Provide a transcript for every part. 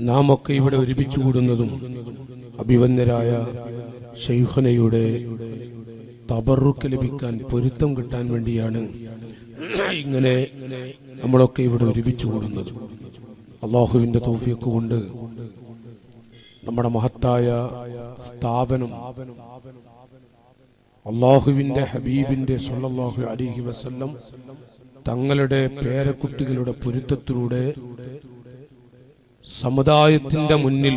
നാം ഒക്കെ ഇവിടെ ഒരുമിച്ചു കൂടുന്നതും അഭിവന്യരായ ശൈഖുനയുടെ തബറുക്ക് ലഭിക്കാൻ പൊരുത്തം കിട്ടാൻ വേണ്ടിയാണ്. ഇങ്ങനെ നമ്മളൊക്കെ ഇവിടെ ഒരുമിച്ചു കൂടുന്നത് അള്ളാഹുവിന്റെ തൗഫീഖ് കൊണ്ട് നമ്മുടെ മഹത്തായ സ്ഥാപനം അള്ളാഹുവിന്റെ ഹബീബിന്റെ സല്ലല്ലാഹു അലൈഹി വസല്ലം തങ്ങളുടെ പേരക്കുട്ടികളുടെ പൊരുത്തത്തിലൂടെ സമുദായത്തിന്റെ മുന്നിൽ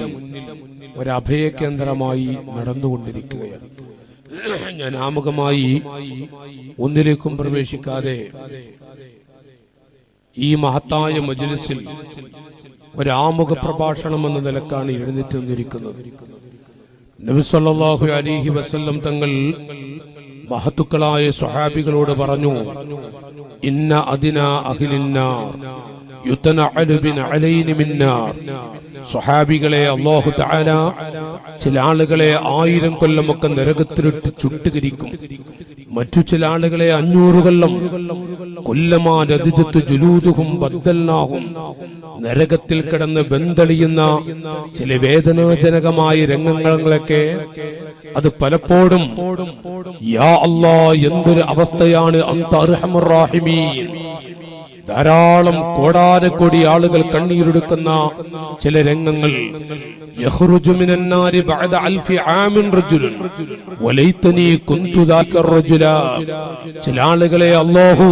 ഒരഭയ കേന്ദ്രമായി നടന്നുകൊണ്ടിരിക്കുകയാണ്. ഞാൻ ആമുഖമായി ഒന്നിലേക്കും പ്രവേശിക്കാതെ ഈ മഹത്തായ മജ്ലിസിൽ ഒരാമുഖ പ്രഭാഷണം എന്ന നിലക്കാണ് എഴുന്നേറ്റ് വന്നിരിക്കുന്നത്. നബി സല്ലല്ലാഹു അലൈഹി വസല്ലം തങ്ങൾ മഹത്തുക്കളായ സ്വഹാബികളോട് പറഞ്ഞു, ഇന്ന അദിന അഹ്ലിന്നാർ യുതനഅലു ബിനഅലൈനി മിന്നാർ. സ്വഹാബികളെ, അല്ലാഹു തആല ചില ആളുകളെ 1000 കൊല്ലമൊക്കെ നരകത്തിലിട്ട് ചുട്ടുകരിക്കും, മറ്റു ചില ആളുകളെ 500 കൊല്ലമാ രദിജത്തു ജുലൂദുഹും ബദ്ദൽനാഹും. നരകത്തിൽ കിടന്ന് ബന്ധളിയുന്ന ചില വേദനാജനകമായ രംഗങ്ങളൊക്കെ അത് പലപ്പോഴും യാ അല്ലാഹ് എന്തൊരു അവസ്ഥയാണ്, അൻത അർഹമുർ റഹീമീൻ. ധാരാളം കോടാനക്കോടി ആളുകൾ കണ്ണീരൊടുക്കുന്ന ചില രംഗങ്ങൾ. യഖ്റുജു മിനൻ നാരി ബഅദ അൽഫി ആമിൻ റജുലുൻ വലൈതനി കുന്തു ദാക റജുല. ചില ആളുകളെ അല്ലാഹു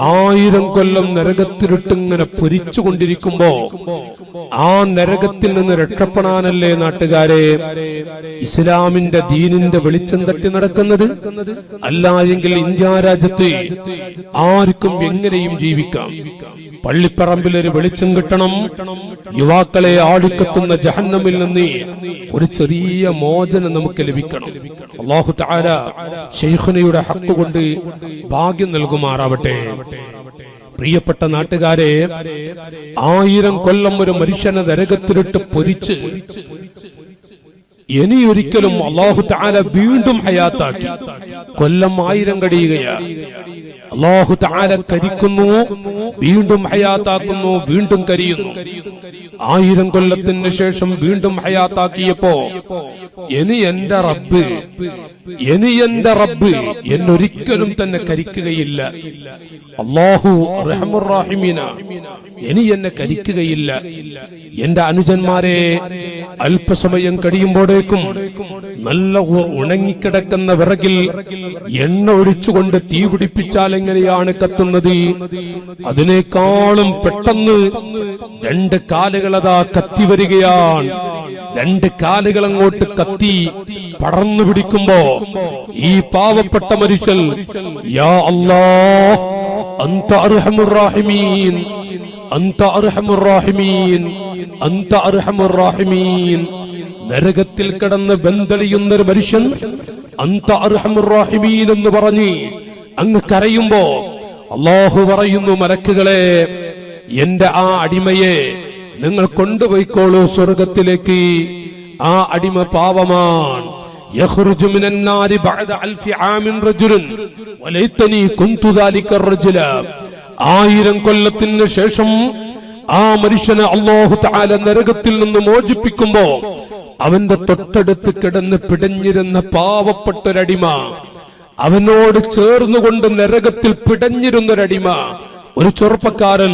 1000 കൊല്ലം നരകത്തിലിട്ട് ഇങ്ങനെ പൊരിച്ചു കൊണ്ടിരിക്കുമ്പോ ആ നരകത്തിൽ നിന്ന് രക്ഷപ്പെടാനല്ലേ നാട്ടുകാരെ ഇസ്ലാമിന്റെ ദീനിന്റെ വെളിച്ചം തട്ടി നടക്കുന്നത്? അല്ല എങ്കിൽ ഇന്ത്യ രാജ്യത്ത് ആർക്കും എങ്ങനെയും ജീവിക്കാം. പള്ളിപ്പറമ്പിൽ ഒരു വെളിച്ചം കിട്ടണം, യുവാക്കളെ ആടിക്കത്തുന്ന ജഹന്നമിൽ നിന്ന് ഒരു ചെറിയ മോചനം നമുക്ക് ലഭിക്കണം. അല്ലാഹു തആല ശൈഖുനയുടെ ഹഖ് കൊണ്ട് ഭാഗ്യം നൽകുമാറാവട്ടെ. പ്രിയപ്പെട്ട നാട്ടുകാരെ, 1000 കൊല്ലം ഒരു മനുഷ്യനെ നരകത്തിലിട്ട് പൊരിച്ച് ഇനിയൊരിക്കലും അല്ലാഹു തആല വീണ്ടും ഹയാത്താക്കി. കൊല്ലം 1000 കഴിയുകയാണ്. അല്ലാഹു തആല കരിക്കുന്നു, വീണ്ടും ഹയാത്താക്കുന്നു, വീണ്ടും കരിയുന്നു. 1000 കൊല്ലത്തിന് ശേഷം വീണ്ടും ഹയാത്താക്കിയപ്പോ ഇനി എന്റെ റബ്ബ് എന്നൊരിക്കലും തന്നെ കരിക്കുകയില്ല. അല്ലാഹു റഹ്മുർ റഹീമീന, ഇനി എന്നെ കരിക്കുകയില്ല. എന്റെ അനുജന്മാരെ, അല്പസമയം കഴിയുമ്പോഴേക്കും നല്ല ഉണങ്ങിക്കിടക്കുന്ന വിറകിൽ എണ്ണ ഒഴിച്ചുകൊണ്ട് തീ പിടിപ്പിച്ചാൽ എങ്ങനെയാണ് കത്തുന്നത്, അതിനേക്കാളും പെട്ടെന്ന് 2 കാലുകളതാ കത്തി വരികയാണ്. 2 കാലുകൾ അങ്ങോട്ട് കത്തി പടർന്നു പിടിക്കുമ്പോ ഈ പാവപ്പെട്ട മനുഷ്യൻ യാ അല്ലാഹ് അൻത അർഹമുർ റഹീമീൻ, അൻത അർഹമുർ റഹീമീൻ, അൻത അർഹമുർ റഹീമീൻ. നരകത്തിൽ കിടന്ന് ബന്ധളിയുന്നൊരു മനുഷ്യൻ അൻത അർഹമുർ റഹീമീൻ എന്ന് പറഞ്ഞ് അങ്ങ് കരയുമ്പോ അല്ലാഹു പറയുന്നു, മലക്കുകളെ, എന്റെ ആ അടിമയെ നിങ്ങൾ കൊണ്ടുപോയിക്കോളൂ സ്വർഗത്തിലേക്ക്. ആ അടിമ പാവമാണ്. യഖ്റുജു മിനൻ നാരി ബഅദ അൽഫി ആമിൻ റജുലുൻ വലൈതനി കുന്തു ദാലിക റജുല. 1000 കൊല്ലത്തിന് ശേഷം ആ മനുഷ്യനെ അല്ലാഹു തആല നരകത്തിൽ നിന്ന് മോചിപ്പിക്കുമ്പോ അവന്റെ തൊട്ടടുത്ത് കിടന്ന് പിടഞ്ഞിരുന്ന പാവപ്പെട്ടൊരടിമ, അവനോട് ചേർന്നുകൊണ്ട് നരകത്തിൽ പിടഞ്ഞിരുന്നൊരടിമ, ഒരു ചെറുപ്പക്കാരൻ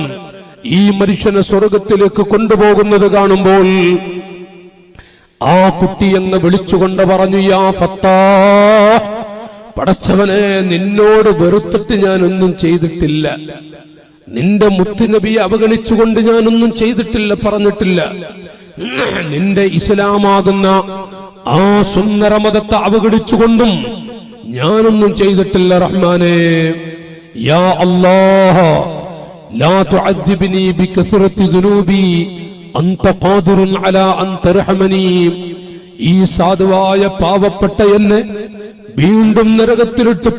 ഈ മനുഷ്യനെ സ്വർഗത്തിലേക്ക് കൊണ്ടുപോകുന്നത് കാണുമ്പോൾ ആ കുട്ടി എന്ന് വിളിച്ചുകൊണ്ട് പറഞ്ഞു, യാ ഫത്താഹ്, പടച്ചവനെ, നിന്നോട് വെറുത്തിട്ട് ഞാനൊന്നും ചെയ്തിട്ടില്ല, നിന്റെ മുത്തുനബിയെ അവഗണിച്ചുകൊണ്ട് ഞാനൊന്നും ചെയ്തിട്ടില്ല, പറഞ്ഞിട്ടില്ല. നിന്റെ ഇസ്ലാമാകുന്ന ആ സുന്ദര മതത്തെ അവഗണിച്ചുകൊണ്ടും ഞാനൊന്നും ചെയ്തിട്ടില്ല റഹ്മാനേ. യാ അല്ലാഹ് ലാ തുഅദ്ദിബ്നി ബികസറത്തി ദുനൂബി അൻത ഖാദിറുൻ അലാ അൻ തർഹമനി. ഈ സാധുവായ പാവപ്പെട്ട എന്നെ വീണ്ടും നരകത്തിലിട്ട്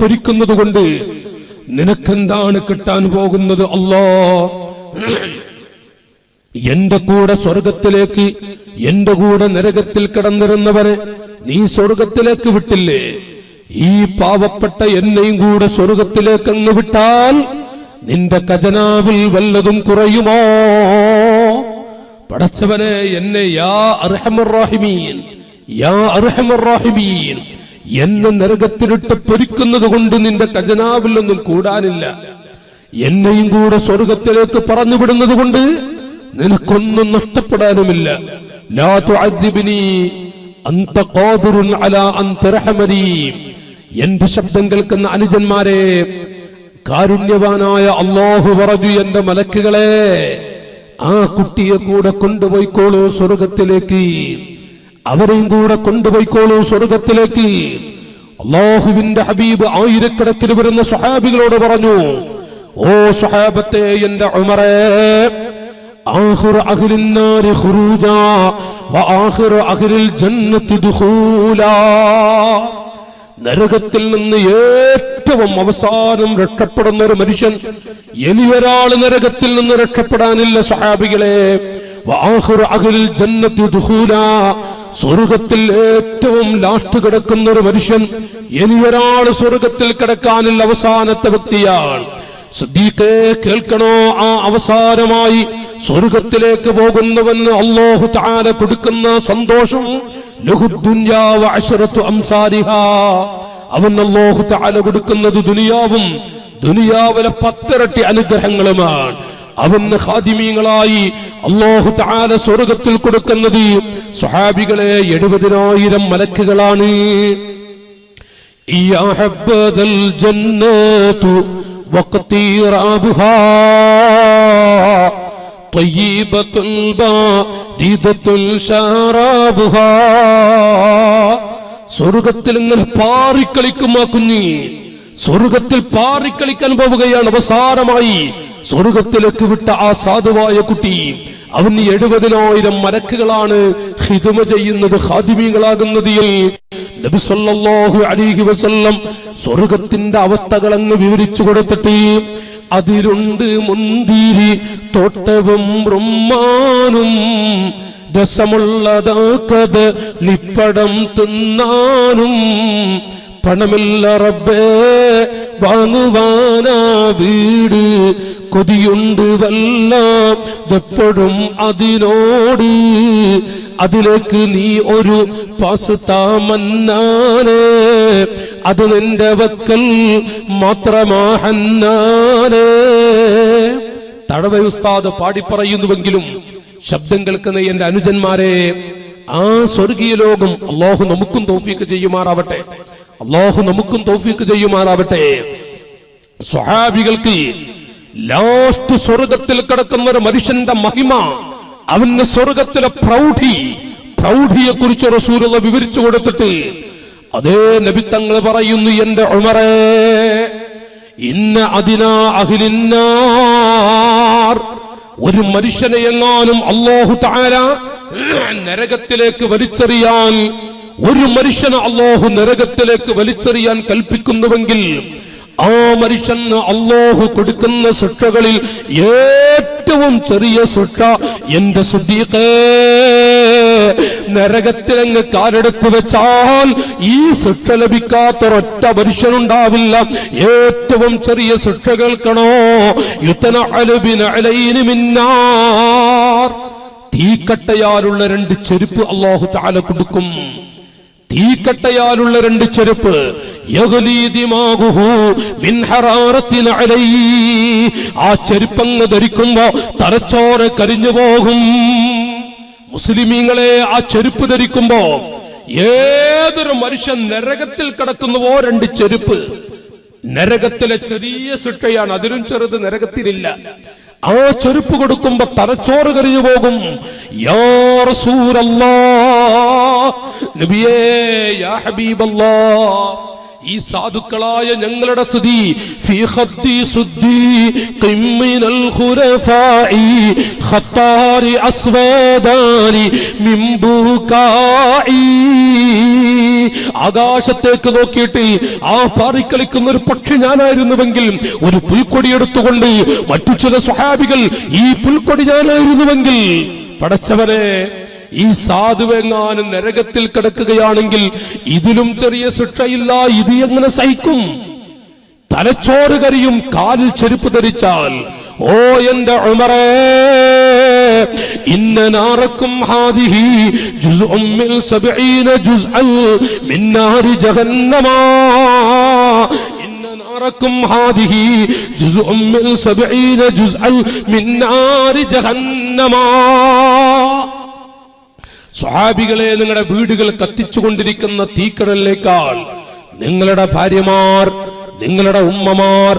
പൊരിക്കുന്നത് കൊണ്ട് നിനക്കെന്താണ് കിട്ടാൻ പോകുന്നത് അല്ലാഹ്? എന്റെ കൂടെ സ്വർഗത്തിലേക്ക്, എന്റെ കൂടെ നരകത്തിൽ കിടന്നിരുന്നവരെ നീ സ്വർഗത്തിലേക്ക് വിട്ടില്ലേ? ഈ പാവപ്പെട്ട എന്നെയും കൂടെ സ്വർഗത്തിലേക്ക് അങ്ങ് വിട്ടാൽ നിന്റെ ഖജനാവിൽ വല്ലതും കുറയുമോ? പടച്ചവനെ, എന്നെ യാ അർഹമർ റഹീമീൻ, യാ അർഹമർ റഹീമീൻ, എന്നെ നരകത്തിലിട്ട് പൊരിക്കുന്നത് കൊണ്ട് നിന്റെ ഖജനാവിൽ ഒന്നും കൂടാനില്ല. എന്നെയും കൂടെ സ്വർഗത്തിലേക്ക് പറഞ്ഞുവിടുന്നത് കൊണ്ട് നിനക്കൊന്നും നഷ്ടപ്പെടാനുമില്ല. ലാ തുഅദ്ദിബ്നി അൻത ഖാദിറുൻ അലാ അൻ തർഹമനി. എന്റെ ശബ്ദം കേൾക്കുന്ന അനുജന്മാരെ, കാരുണ്യവാനായ അല്ലാഹു പറഞ്ഞു, എന്റെ മലക്കുകളെ, ആ കുട്ടിയെ കൂടെ കൊണ്ടുപോയിക്കോളൂ സ്വർഗത്തിലേക്ക്, അവരെയും കൂടെ കൊണ്ടുപോയിക്കോളൂ സ്വർഗത്തിലേക്ക്. അല്ലാഹുവിന്റെ ഹബീബ് ആയിരക്കണക്കിന് വരുന്ന സ്വഹാബികളോട് പറഞ്ഞു, ഓ സ്വഹാബത്തെ, എന്റെ ഉമറേ, ആഖിറു അഹ്ലിൻ നാരി ഖുറൂജാ വആഖിറു അഹ്ലിൽ ജന്നത്തി ദുഖൂലാ. നരകത്തിൽ നിന്ന് ഏറ്റവും അവസാനം രക്ഷപ്പെടുന്ന ഒരു മനുഷ്യൻ, ഇനിയൊരാൾ നരകത്തിൽ നിന്ന് രക്ഷപ്പെടാനില്ല സ്വഹാബികളെ. വആഖിറു അഹ്ലിൽ ജന്നത്തി ദുഖൂലാ, സ്വർഗത്തിൽ ഏറ്റവും ലാസ്റ്റ് കിടക്കുന്ന ഒരു മനുഷ്യൻ, ഇനിയൊരാൾ സ്വർഗത്തിൽ കിടക്കാനുള്ള അവസാനത്തെ വ്യക്തിയാണ്. സിദ്ദീഖേ, കേൾക്കണോ, ആ അവസാനമായി സ്വർഗത്തിലേക്ക് പോകുന്നവന് അല്ലാഹു തആല കൊടുക്കുന്ന സന്തോഷം, ലഹുദ്ദുനിയാ വഅശ്റതു അംസാലിഹാ, അവൻ അല്ലാഹു തആല കൊടുക്കുന്നത് ദുനിയാവും ദുനിയാവിലെ 10 ഇരട്ടി അനുഗ്രഹങ്ങളുമാണ്. അവന് ഖാദിമീങ്ങളായി അല്ലാഹു തആല സ്വർഗത്തിൽ കൊടുക്കുന്നത് സ്വഹാബികളെ 70,000 മലക്കുകളാണ്. യാ ഹബ്ബദൽ ജന്നതു വഖതീറാബുഹാ ത്വയ്യിബത്തുൽ ബാരിദത്തുൽ ശറാബുഹാ. സ്വർഗത്തിൽ ഇങ്ങനെ പാറിക്കളിക്കും ആ കുഞ്ഞി, സ്വർഗത്തിൽ പാറിക്കളിക്കാൻ പോവുകയാണ്. അവസാനമായി സ്വർഗത്തിലേക്ക് വിട്ട ആ സാധുവായ കുട്ടി, അവന് 70,000 മലക്കുകളാണ് ഖിദ്മ ചെയ്യുന്നത്, ഖാദിമീങ്ങളാകുന്നത്. നബി സല്ലല്ലാഹു അലൈഹി വസല്ലം സ്വർഗത്തിന്റെ അവസ്ഥകളങ്ങ് വിവരിച്ചു കൊടുത്തിട്ട്, അതിലുണ്ട് മുന്തിരി തോട്ടവും റുമ്മാനും, രസമുള്ളതാക്കത് ലിപ്പടം തിന്നാനും, പണമില്ല റബ്ബേ വാങ്ങുവാനാ വീട്, കൊതിയുണ്ട് വല്ലാം എപ്പോഴും അതിനോട്, അതിലേക്ക് നീ ഒരു പാസ് താമന്നാനേ, അത് നിന്റെ വക്കൽ മാത്രമാഹന്നാനേ. തഴവ ഉസ്താദ് പാടിപ്പറയുന്നുവെങ്കിലും ശബ്ദം കേൾക്കുന്ന എന്റെ അനുജന്മാരെ, ആ സ്വർഗീയ ലോകം അല്ലാഹു നമുക്കും തൗഫീഖ് ചെയ്യുമാറാവട്ടെ, അല്ലാഹു നമുക്കും തൗഫീഖ് ചെയ്യുമാറാവട്ടെ. സ്വഹാബികൾക്ക് ലാസ്റ്റ് സ്വർഗത്തിൽ കിടക്കുന്ന ഒരു മനുഷ്യന്റെ മഹിമ, അവന്റെ സ്വർഗത്തിലെ പ്രൗഢിയെ കുറിച്ച് റസൂലുള്ളാഹി വിവരിച്ചു കൊടുത്തിട്ട്, അതേ നബി തങ്ങൾ പറയുന്നു, എന്റെ ഉമറേ, ഇന്ന അദിനാ അഹ്ലിന്നാർ, ഒരു മനുഷ്യനെ എങ്ങാനും അല്ലാഹു തആല നരകത്തിലേക്ക് വലിച്ചെറിയാൻ, ഒരു മനുഷ്യനെ അല്ലാഹു നരകത്തിലേക്ക് വലിച്ചെറിയാൻ കൽപ്പിക്കുന്നുവെങ്കിൽ, ആ മനുഷ്യന് അല്ലാഹു കൊടുക്കുന്ന ശിക്ഷകളിൽ ഏറ്റവും ചെറിയ ശിക്ഷ, എന്റെ സിദ്ദീഖേ, നരകത്തിലങ്ങ് കാലെടുത്ത് വെച്ചാൽ ഈ ശിക്ഷ ലഭിക്കാത്തൊരൊറ്റ മനുഷ്യനുണ്ടാവില്ല. ഏറ്റവും ചെറിയ ശിക്ഷ കേൾക്കണോ, യുതനഅലു ബിനഅലൈനി മിന്നാർ, തീക്കട്ടയാലുള്ള 2 ചെരുപ്പ് അല്ലാഹു തആല കൊടുക്കും. തീക്കട്ടയാലുള്ള 2 ചെരുപ്പ്, ആ ചെരുപ്പങ്ങ് ധരിക്കുമ്പോ തലച്ചോറ് കരിഞ്ഞു പോകും. മുസ്ലിമീങ്ങളെ, ആ ചെരുപ്പ് ധരിക്കുമ്പോ ഏതൊരു മനുഷ്യൻ നരകത്തിൽ കിടക്കുന്നുവോ 2 ചെരുപ്പ്, നരകത്തിലെ ചെറിയ ശിക്ഷയാണ്, അതിലും ചെറുത് നരകത്തിലില്ല. ആ ചെരുപ്പ് കൊടുക്കുമ്പോ തലച്ചോറ് കരിഞ്ഞു പോകും. യാ റസൂലല്ലാഹ്, നബിയേ, യാ ഹബീബല്ലാഹ്, ഈ സാധുക്കളായ ഞങ്ങളുടെ സ്തുതി, ഫീ ഖദ്ദി സുദ്ദീഖിൻ മിനൽ ഖുറഫാഇ ഖത്താരി അസ്വദാനി മിൻ ബുകാഇ. ആകാശത്തേക്ക് നോക്കിയിട്ട് ആ പാറിക്കളിക്കുന്ന ഒരു പക്ഷി ഞാനായിരുന്നുവെങ്കിൽ, ഒരു പുൽക്കൊടി എടുത്തുകൊണ്ട് മറ്റു ചില സ്വഹാബികൾ ഈ പുൽക്കൊടി ഞാനായിരുന്നുവെങ്കിൽ, പടച്ചവനെ, ഈ സാധുവെങ്ങാനും നരകത്തിൽ കിടക്കുകയാണെങ്കിൽ ഇതിലും ചെറിയ ശിക്ഷയില്ല, ഇത് എങ്ങനെ സഹിക്കും? തലച്ചോറ് കരിയും കാലിൽ ചെരുപ്പ് ധരിച്ചാൽ. ഓ എന്റെ ഉമറേ, ഇന്ന നാറക്കും ഹാദിഹി ജുസ്ഉം മിൻ 70 ജുസ്അൻ മിൻ നാരി ജഹന്നമ. ഇന്ന നാറക്കും ഹാദിഹി ജുസ്ഉം മിൻ 70 ജുസ്അൻ മിൻ നാരി ജഹന്നമ. സ്വഹാബികളെ, നിങ്ങളുടെ വീടുകൾ കത്തിച്ചുകൊണ്ടിരിക്കുന്ന തീക്കടലിനേക്കാൾ നിങ്ങളുടെ ഭാര്യമാർ, നിങ്ങളുടെ ഉമ്മമാർ,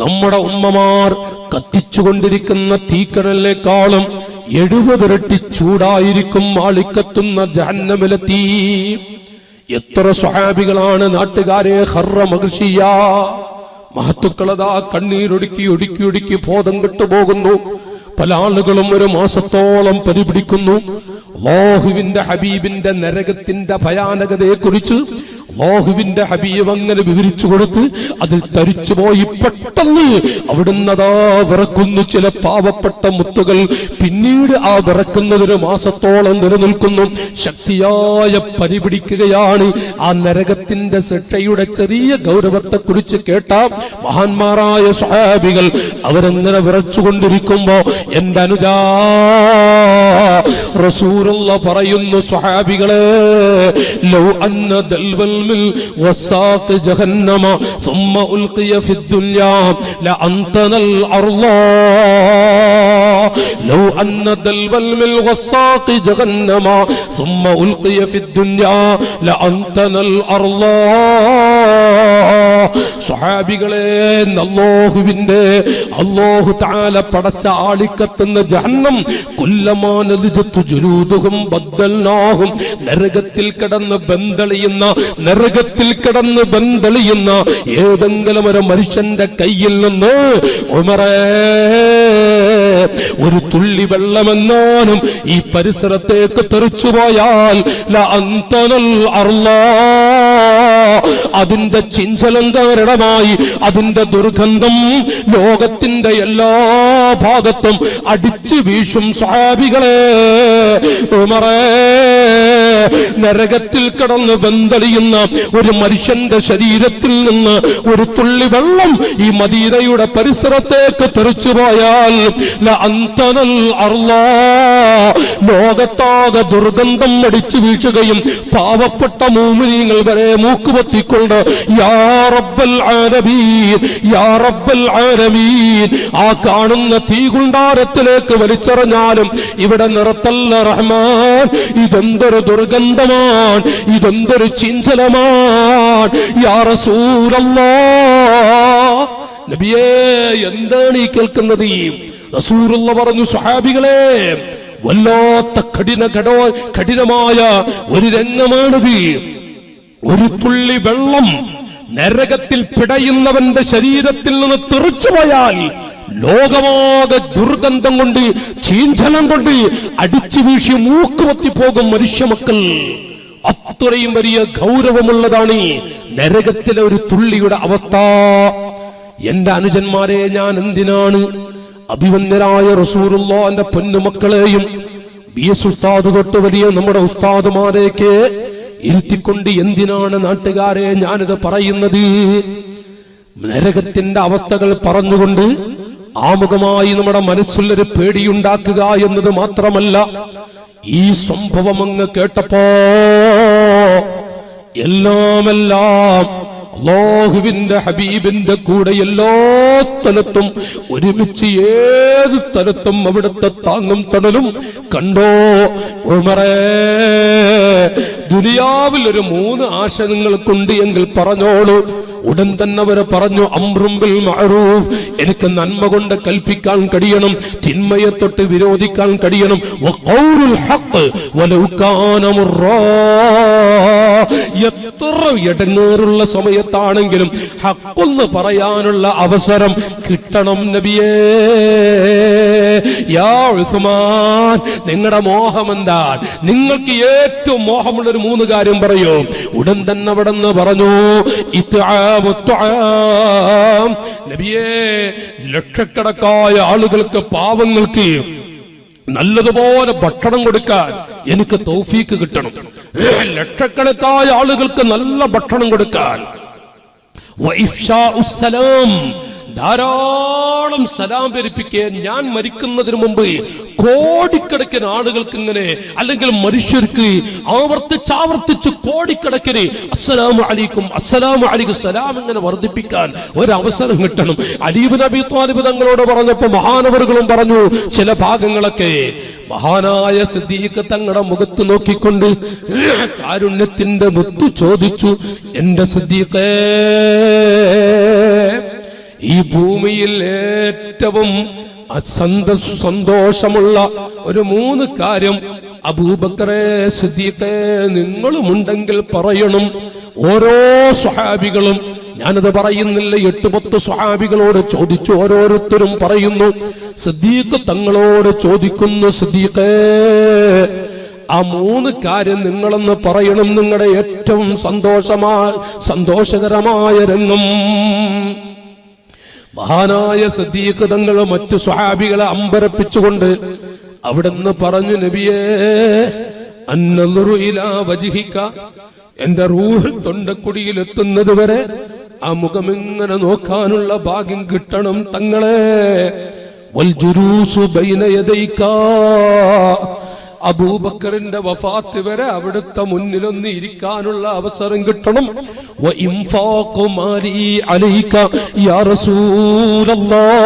നമ്മുടെ ഉമ്മമാർ കത്തിച്ചുകൊണ്ടിരിക്കുന്ന തീക്കടലിനേക്കാളും 70 ഇരട്ടി ചൂടായിരിക്കും ആളിക്കത്തുന്ന ജഹന്നമിലെ തീ. എത്ര സ്വഹാബികളാണ് നാട്ടുകാരെ ഖർറ മഗ്ഷിയ, മഹത്തുക്കളതാ കണ്ണീരൊടുക്കി ഒടുക്കി ഒടുക്കി ബോധം കെട്ടുപോകുന്നു. പല ആളുകളും ഒരു മാസത്തോളം പരിപിടിക്കുന്നു. അല്ലാഹുവിന്റെ ഹബീബിന്റെ നരകത്തിന്റെ ഭയാനകതയെ കുറിച്ച് അല്ലാഹുവിന്റെ ഹബീബ് അങ്ങനെ വിവരിച്ചു കൊടുത്ത് അതിൽ തരിച്ചുപോയി പെട്ടെന്ന് അവിടുന്ന് അതാ വിറക്കുന്നു ചില പാവപ്പെട്ട മുത്തുകൾ. പിന്നീട് ആ വിറക്കുന്നതൊരു മാസത്തോളം നിലനിൽക്കുന്നു. ശക്തിയായ പരിപിടിക്കുകയാണ്. ആ നരകത്തിന്റെ ശിക്ഷയുടെ ചെറിയ ഗൗരവത്തെക്കുറിച്ച് കേട്ട മഹാന്മാരായ സ്വഹാബികൾ അവരെങ്ങനെ വിറച്ചുകൊണ്ടിരിക്കുമ്പോ എന്റെ അനുജാ റസൂലുള്ള പറയുന്നു, സ്വഹാബികളെ, ലൗ അന്ന ദൽവൽ മിൽ വസാഖ് ജഹന്നമ ثم ഉൽഖിയ ഫി ദുനിയാ ലഅൻതനൽ അർളാ. ലൗ അന്ന ദൽവൽ മിൽ വസാഖ് ജഹന്നമ ثم ഉൽഖിയ ഫി ദുനിയാ ലഅൻതനൽ അർളാ. സ്വഹാബികളെ, അല്ലാഹു തആല പടച്ച ആളിക്കത്തുന്ന ജഹന്നം കുല്ലമാ നദിജത്തു ജുലൂദുഹും ബദ്ദൽനാഹും, നരകത്തിൽ കിടന്ന് ബന്ധളിയുന്ന ഏതെങ്കിലും ഒരു മനുഷ്യന്റെ കയ്യിൽ നിന്ന് ഉമറേ ഒരു തുള്ളി വെള്ളമെന്നാലും ഈ പരിസരത്തേക്ക് തെറിച്ചുപോയാൽ ലഅൻതനൽ അർളാ, അതിന്റെ ചിഞ്ചലം കാരണമായി അതിന്റെ ദുർഗന്ധം ലോകത്തിന്റെ എല്ലാ ഭാഗത്തും അടിച്ചു വീശും. സ്വഹാബികളെ, ഉമറേ, നരകത്തിൽ കിടന്ന് വെന്തളിയുന്ന ഒരു മനുഷ്യന്റെ ശരീരത്തിൽ നിന്ന് ഒരു തുള്ളി വെള്ളം ഈ മദീനയുടെ പരിസരത്തേക്ക് തെറിച്ചുപോയാൽ ലഅൻതനൽ അർളാ, ലോകത്താകെ ദുർഗന്ധം അടിച്ചു വീശുകയും പാവപ്പെട്ട മുഅ്മിനീങ്ങൾ വരെ മൂക്കുപൊത്തിക്കൊണ്ട് യാ റബ്ബൽ ആലമീൻ, യാ റബ്ബൽ ആലമീൻ, ആ കാണുന്ന തീകുണ്ടാരത്തിലേക്ക് വലിച്ചെറിഞ്ഞാലും ഇവിടെ നിർത്തല്ല റഹ്മാൻ, ഇതെന്തൊരു ദുർഗന്ധമാണ്, ഇതെന്തൊരു ചിഞ്ചലമാണ്. യാ റസൂലല്ലാഹ്, നബിയേ, എന്താണ് ഈ കേൾക്കുന്നത്? റസൂലുള്ള പറഞ്ഞു, സ്വഹാബികളെ, വല്ലാത്ത കഠിനമായ ഒരു രംഗമാണിത്. ഒരു തുള്ളി വെള്ളം നരകത്തിൽ പിടയുന്നവന്റെ ശരീരത്തിൽ നിന്ന് തെറിച്ചുപോയാൽ ലോകമാകെ ദുർഗന്ധം കൊണ്ട്, ചീഞ്ചലം കൊണ്ട് അടിച്ചു വീശി മൂക്കുപൊത്തിപ്പോകും മനുഷ്യമക്കൾ. അത്രയും വലിയ ഗൗരവമുള്ളതാണ് നരകത്തിലെ ഒരു തുള്ളിയുടെ അവസ്ഥ. എന്റെ അനുജന്മാരെ, ഞാൻ എന്തിനാണ് അഭിവന്യരായ റസൂലുള്ളാഹിന്റെ പൊന്നുമക്കളെയും BS ഉസ്താദ് തൊട്ട് വലിയ നമ്മുടെ ഉസ്താദുമാരെയൊക്കെ ഇരുത്തിക്കൊണ്ട് എന്തിനാണ് നാട്ടുകാരെ ഞാനിത് പറയുന്നത്? നരകത്തിന്റെ അവസ്ഥകൾ പറഞ്ഞുകൊണ്ട് ആമുഖമായി നമ്മുടെ മനസ്സിലൊരു പേടിയുണ്ടാക്കുക എന്നത് മാത്രമല്ല, ഈ സംഭവം അങ്ങ് കേട്ടപ്പോ എല്ലാം അല്ലാഹുവിന്റെ ഹബീബിന്റെ കൂടെ എല്ലാ സ്ഥലത്തും ഒരുമിച്ച് ഏത് സ്ഥലത്തും അവിടുത്തെ താങ്ങും തണലും കണ്ടോ. ഉമറേ, ദുനിയാവിൽ ഒരു 3 ആശ നിങ്ങൾക്കുണ്ട് എങ്കിൽ പറഞ്ഞോളൂ. ഉടൻ തന്നെ അവർ പറഞ്ഞു, അംറും ബിൽ മഅറൂഫ്, എനിക്ക് നന്മ കൊണ്ട് കൽപ്പിക്കാൻ കഴിയണം, തിന്മയെ തൊട്ട് വിരോധിക്കാൻ കഴിയണം. വഖൗലുൽ ഹഖ് വലൗ കാന മുർറാ, എത്ര ഇടങ്ങേറുള്ള സമയത്താണെങ്കിലും ഹഖൊന്ന് പറയാനുള്ള അവസരം കിട്ടണം നബിയേ. യാ ഉസ്മാൻ, നിങ്ങളുടെ മോഹം എന്താണ്? നിങ്ങൾക്ക് ഏറ്റവും മോഹമുള്ളൊരു 3 കാര്യം പറയൂ. ഉടൻ തന്നെ അവിടെ നിന്ന് പറഞ്ഞു, നബിയേ, ലക്ഷക്കണക്കായ ആളുകൾക്ക്, പാവങ്ങൾക്ക് നല്ലതുപോലെ ഭക്ഷണം കൊടുക്കാൻ എനിക്ക് തൗഫീക്ക് കിട്ടണം. ലക്ഷക്കണക്കായ ആളുകൾക്ക് നല്ല ഭക്ഷണം കൊടുക്കാൻ. വഇഫ്ശാഉസ് സലാം, ധാരാളം സലാം പെരുപ്പിക്കാൻ. ഞാൻ മരിക്കുന്നതിന് മുമ്പ് കോടിക്കണക്കിന് ആളുകൾക്ക് ഇങ്ങനെ, അല്ലെങ്കിൽ മനുഷ്യർക്ക് ആവർത്തിച്ച് കോടിക്കണക്കിന് അസ്സലാമു അലൈക്കും അസ്സലാമു അലൈക്കും സലാം ഇങ്ങനെ വർദ്ധിപ്പിക്കാൻ ഒരവസരം കിട്ടണം. അലി ഇബ്നു അബീ ത്വാലിബ് തങ്ങളോട് പറഞ്ഞപ്പോ മഹാനവറുകളും പറഞ്ഞു ചില ഭാഗങ്ങളൊക്കെ. മഹാനായ സിദ്ദീഖ് തങ്ങളുടെ മുഖത്ത് നോക്കിക്കൊണ്ട് കാരുണ്യത്തിന്റെ മുത്ത് ചോദിച്ചു, എന്റെ സിദ്ദീഖേ, ഈ ഭൂമിയിൽ ഏറ്റവും സന്തോഷമുള്ള ഒരു 3 കാര്യം അബൂബക്കറേ സിദ്ദീഖേ നിങ്ങളുമുണ്ടെങ്കിൽ പറയണം. ഓരോ സ്വഹാബികളും, ഞാനത് പറയുന്നില്ല, 8-10 സ്വഹാബികളോട് ചോദിച്ചു. ഓരോരുത്തരും പറയുന്നു. സിദ്ദീഖ് തങ്ങളോട് ചോദിക്കുന്നു, സിദ്ദീഖേ, ആ 3 കാര്യം നിങ്ങളെന്ന് പറയണം, നിങ്ങളുടെ ഏറ്റവും സന്തോഷകരമായ രംഗം. മഹാനായ സിദ്ദീഖ് തങ്ങൾ മറ്റു സ്വഹാബികളെ അമ്പരപ്പിച്ചുകൊണ്ട് അവിടുന്ന് പറഞ്ഞു, നബിയേ, അന്നദുറു ഇലാ വജ്ഹിക, എന്റെ റൂഹ് തൊണ്ടക്കുടിയിൽ എത്തുന്നത് വരെ ആ മുഖമിങ്ങനെ നോക്കാനുള്ള ഭാഗ്യം കിട്ടണം തങ്ങളെ. വൽ ജുലൂസു ബൈന യദൈക, അബൂബക്കറിന്റെ വഫാത്ത് വരെ അവിടുത്തെ മുന്നിലൊന്ന് ഇരിക്കാനുള്ള അവസരം കിട്ടണം. വഇൻഫാഖു മാലി അലൈക യാ റസൂലല്ലാഹ്,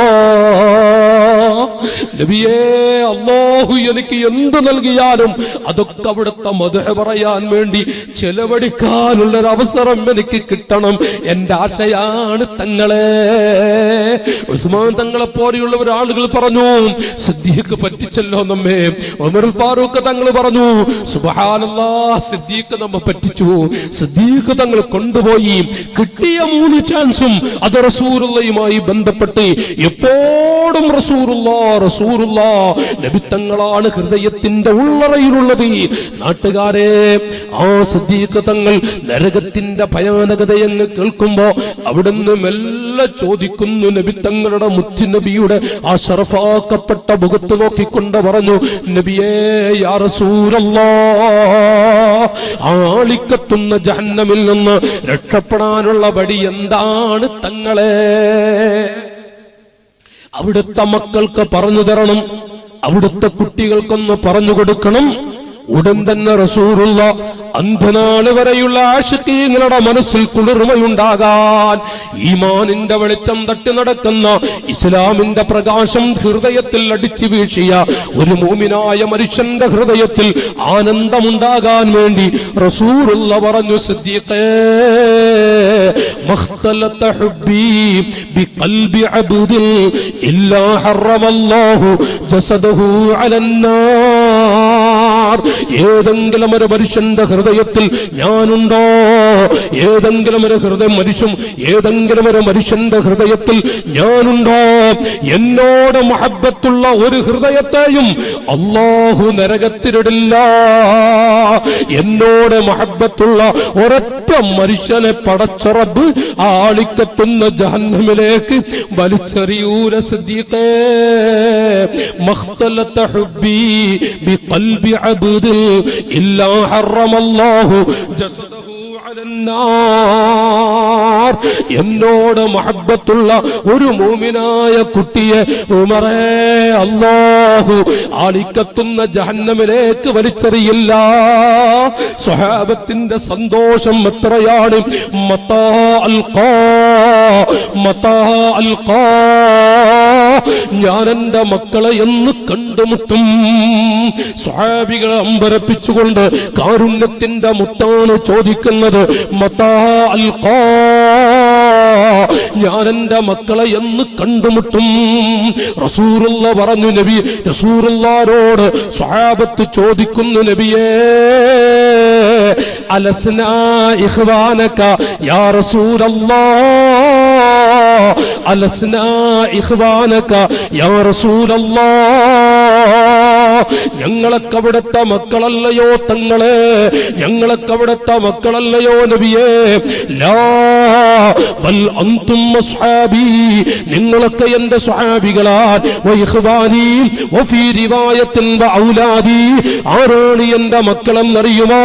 നബിയേ, അല്ലാഹു എനിക്ക് എന്ത് നൽകിയാലും അതൊക്കെ അവിടുത്തെ മദ്ഹ് പറയാൻ വേണ്ടി ചെലവഴിക്കാനുള്ള ഒരു അവസരം എനിക്ക് കിട്ടണം. എന്റെ ആശയാണ് തങ്ങളെ. ഉസ്മാൻ തങ്ങളെ പോലെയുള്ള ആളുകൾ പറഞ്ഞു, സിദ്ദീഖ് പറ്റിച്ചല്ലോ നമ്മെ. ഉമർ ഫാറൂഖ് തങ്ങൾ പറഞ്ഞു, സുബ്ഹാനല്ലാഹ്, സിദ്ദീഖ് നമ്മെ പറ്റിച്ചു. സിദ്ദീഖ് തങ്ങൾ കൊണ്ടുപോയി കിട്ടിയ 3 ചാൻസും അത് റസൂലുള്ളാഹിയുമായി ബന്ധപ്പെട്ട് എപ്പോഴും റസൂലുള്ളാഹ് നബി തങ്ങളാണ് ഹൃദയത്തിന്റെ ഉള്ളറയിലുള്ളത്. നാട്ടുകാരെ, ആ സിദ്ദീഖ് തങ്ങൾ നരകത്തിന്റെ ഭയാനകതയെന്ന് കേൾക്കുമ്പോ അവിടുന്ന് മെല്ലെ ചോദിക്കുന്നു, നബി തങ്ങളുടെ മുത്തുനബിയുടെ ആ ശറഫാക്കപ്പെട്ട മുഖത്ത് നോക്കിക്കൊണ്ട് പറഞ്ഞു, നബിയേ, യാ റസൂലല്ലാഹ്, ആളിക്കത്തുന്ന ജഹന്നമിൽ നിന്ന് രക്ഷപ്പെടാനുള്ള വഴി എന്താണ് തങ്ങളെ? അവിടുത്തെ മക്കൾക്ക് പറഞ്ഞു തരണം, അവിടുത്തെ കുട്ടികൾക്കൊന്ന് പറഞ്ഞു കൊടുക്കണം. ഉടൻ തന്നെ റസൂലുള്ളാഹ് അന്ത്യനാൾ വരെയുള്ള ആശിഖീങ്ങളുടെ മനസ്സിൽ കുളിർമയുണ്ടാകാൻ, ഈമാനിന്റെ വെളിച്ചം തട്ടി നടക്കുന്ന ഇസ്ലാമിന്റെ പ്രകാശം ഹൃദയത്തിൽ അടിച്ചു വീശിയ ഒരു മുഅ്മിനായ മനുഷ്യന്റെ ഹൃദയത്തിൽ ആനന്ദമുണ്ടാകാൻ വേണ്ടി റസൂലുള്ളാഹ് പറഞ്ഞു, സിദ്ദീഖേ, മഖ്തലത ഹുബ്ബി ബിഖൽബി അബ്ദിൽ ഇല്ലാ ഹറമല്ലാഹു ജസദഹു അലന്നാർ. ഏതെങ്കിലും ഒരു മനുഷ്യന്റെ ഹൃദയത്തിൽ ഞാനുണ്ടോ, ഏതെങ്കിലും ഒരു ഏതെങ്കിലും ഒരു മനുഷ്യന്റെ ഹൃദയത്തിൽ ഞാനുണ്ടോ, എന്നോട് മഹബ്ബത്തുള്ള ഒരു ഹൃദയത്തെയും അല്ലാഹു നരകത്തിലിടില്ല. എന്നോട് മഹബ്ബത്തുള്ള ഒരൊറ്റ മനുഷ്യനെ പടച്ച റബ്ബ് ആളിക്കത്തുന്ന ജഹന്നമിലേക്ക് വലിച്ചെറിയൂല. സിദ്ദീഖേ, മഖ്തലത ഹുബ്ബി ബിഖൽബി അബ്ദിൽ ഇല്ലാ ഹറമല്ലാഹു ജസദഹു അലന്നാർ. എന്നോട് മഹബ്ബത്തുള്ള ഒരു മുഅ്മിനായ കുട്ടിയെ ഉമറേ, അല്ലാഹു ആളിക്കത്തുന്ന ജഹന്നമിലേക്ക് വലിച്ചെറിയില്ല. സ്വഹാബത്തിന്റെ സന്തോഷം എത്രയാണ്! മതാ അൽഖാ, മതാ അൽഖാ, ഞാൻ എന്റെ മക്കളെ എന്ന് കണ്ടുമുട്ടും. സ്വഹാബികളെ അമ്പരപ്പിച്ചുകൊണ്ട് കാരുണ്യത്തിന്റെ മുത്താണ് ചോദിക്കുന്നത്, മതാ അൽഖാ, ഞാൻ എന്റെ മക്കളെ എന്ന് കണ്ടുമുട്ടും. റസൂലുള്ളാഹ് പറഞ്ഞു, നബി, റസൂലുള്ളാഹിനോട് സ്വഹാബത്ത് ചോദിക്കുന്നു, നബിയേ, അലസ്നാ ഇഖ്വാനക യാ റസൂലല്ലാഹ്, അലസ്നാ ഇഖ്വാനക യാ റസൂലല്ലാഹ്, ഞങ്ങളൊക്കെ അവിടുത്തെ മക്കളല്ലയോ തങ്ങളെ, ഞങ്ങളൊക്കെ അവിടുത്തെ മക്കളല്ലയോ നബിയേ? ലാ ബൽ അൻതും അസ്ഹാബി, നിങ്ങളൊക്കെ എന്റെ സ്വഹാബികളാൻ. വഇഖ്വാനി വഫീ റിവായത്തിൻ വഔലാദി, ആരാണ് എന്റെ മക്കളെന്നറിയുമോ?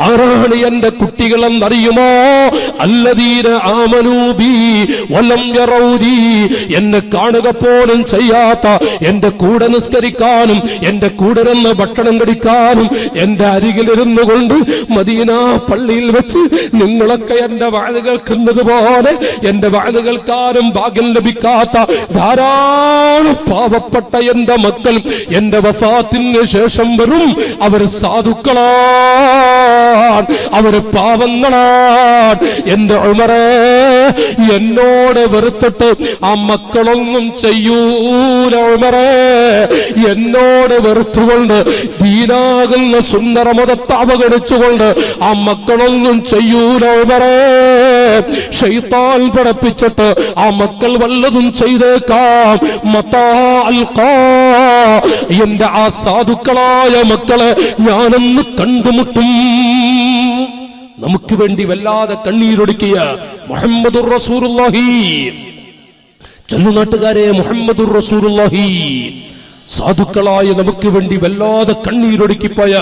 ആരാണ് എന്റെ കുട്ടികളെന്നറിയുമോ? അല്ലദീന ആമനൂ ബി വലം യറൗനി, എന്നെ കാണുക പോലും ചെയ്യാത്ത, എന്റെ കൂടെ നിസ്കരിക്കാനും എന്റെ കൂടെ നിന്ന് ഭക്ഷണം കഴിക്കാനും എന്റെ അരികിലിരുന്നു കൊണ്ട് മദീന പള്ളിയിൽ വെച്ച് നിങ്ങളൊക്കെ എന്റെ വഅദ് കേൾക്കുന്നത് പോലെ എന്റെ വഅദ് കേൾക്കാനും ഭാഗ്യം ലഭിക്കാത്ത ധാരാളം പാവപ്പെട്ട എന്റെ മക്കൾ എന്റെ വഫാത്തിന് ശേഷം വരും. അവർ സാധുക്കളാണ്, അവർ പാവങ്ങളാണ്. എന്റെ ഉമറേ, എന്നോട് വെറുത്തിട്ട് ആ മക്കളൊന്നും ചെയ്യൂല ഉമറേ. എന്നോട് വെറുത്തുകൊണ്ട് ദീനാകുന്ന സുന്ദരമതത്തെ അവഗണിച്ചുകൊണ്ട് ആ മക്കളൊന്നും ചെയ്യൂല ഉമറേ. ശൈത്താൻ പഠിപ്പിച്ചിട്ട് ആ മക്കൾ വല്ലതും ചെയ്തേക്കാം. എന്റെ ആ സാധുക്കളായ മക്കളെ ഞാനൊന്ന് കണ്ടുമുട്ടും. നമുക്ക് വേണ്ടി വല്ലാതെ കണ്ണീരൊടുക്കിയ മുഹമ്മദുർ റസൂലുള്ളാഹി, ചെല്ലുനാട്ടുകാരെ, മുഹമ്മദുർ റസൂലുള്ളാഹി, സാധുക്കളായ നമുക്ക് വേണ്ടി വല്ലാതെ കണ്ണീരൊടുക്കിപ്പോയ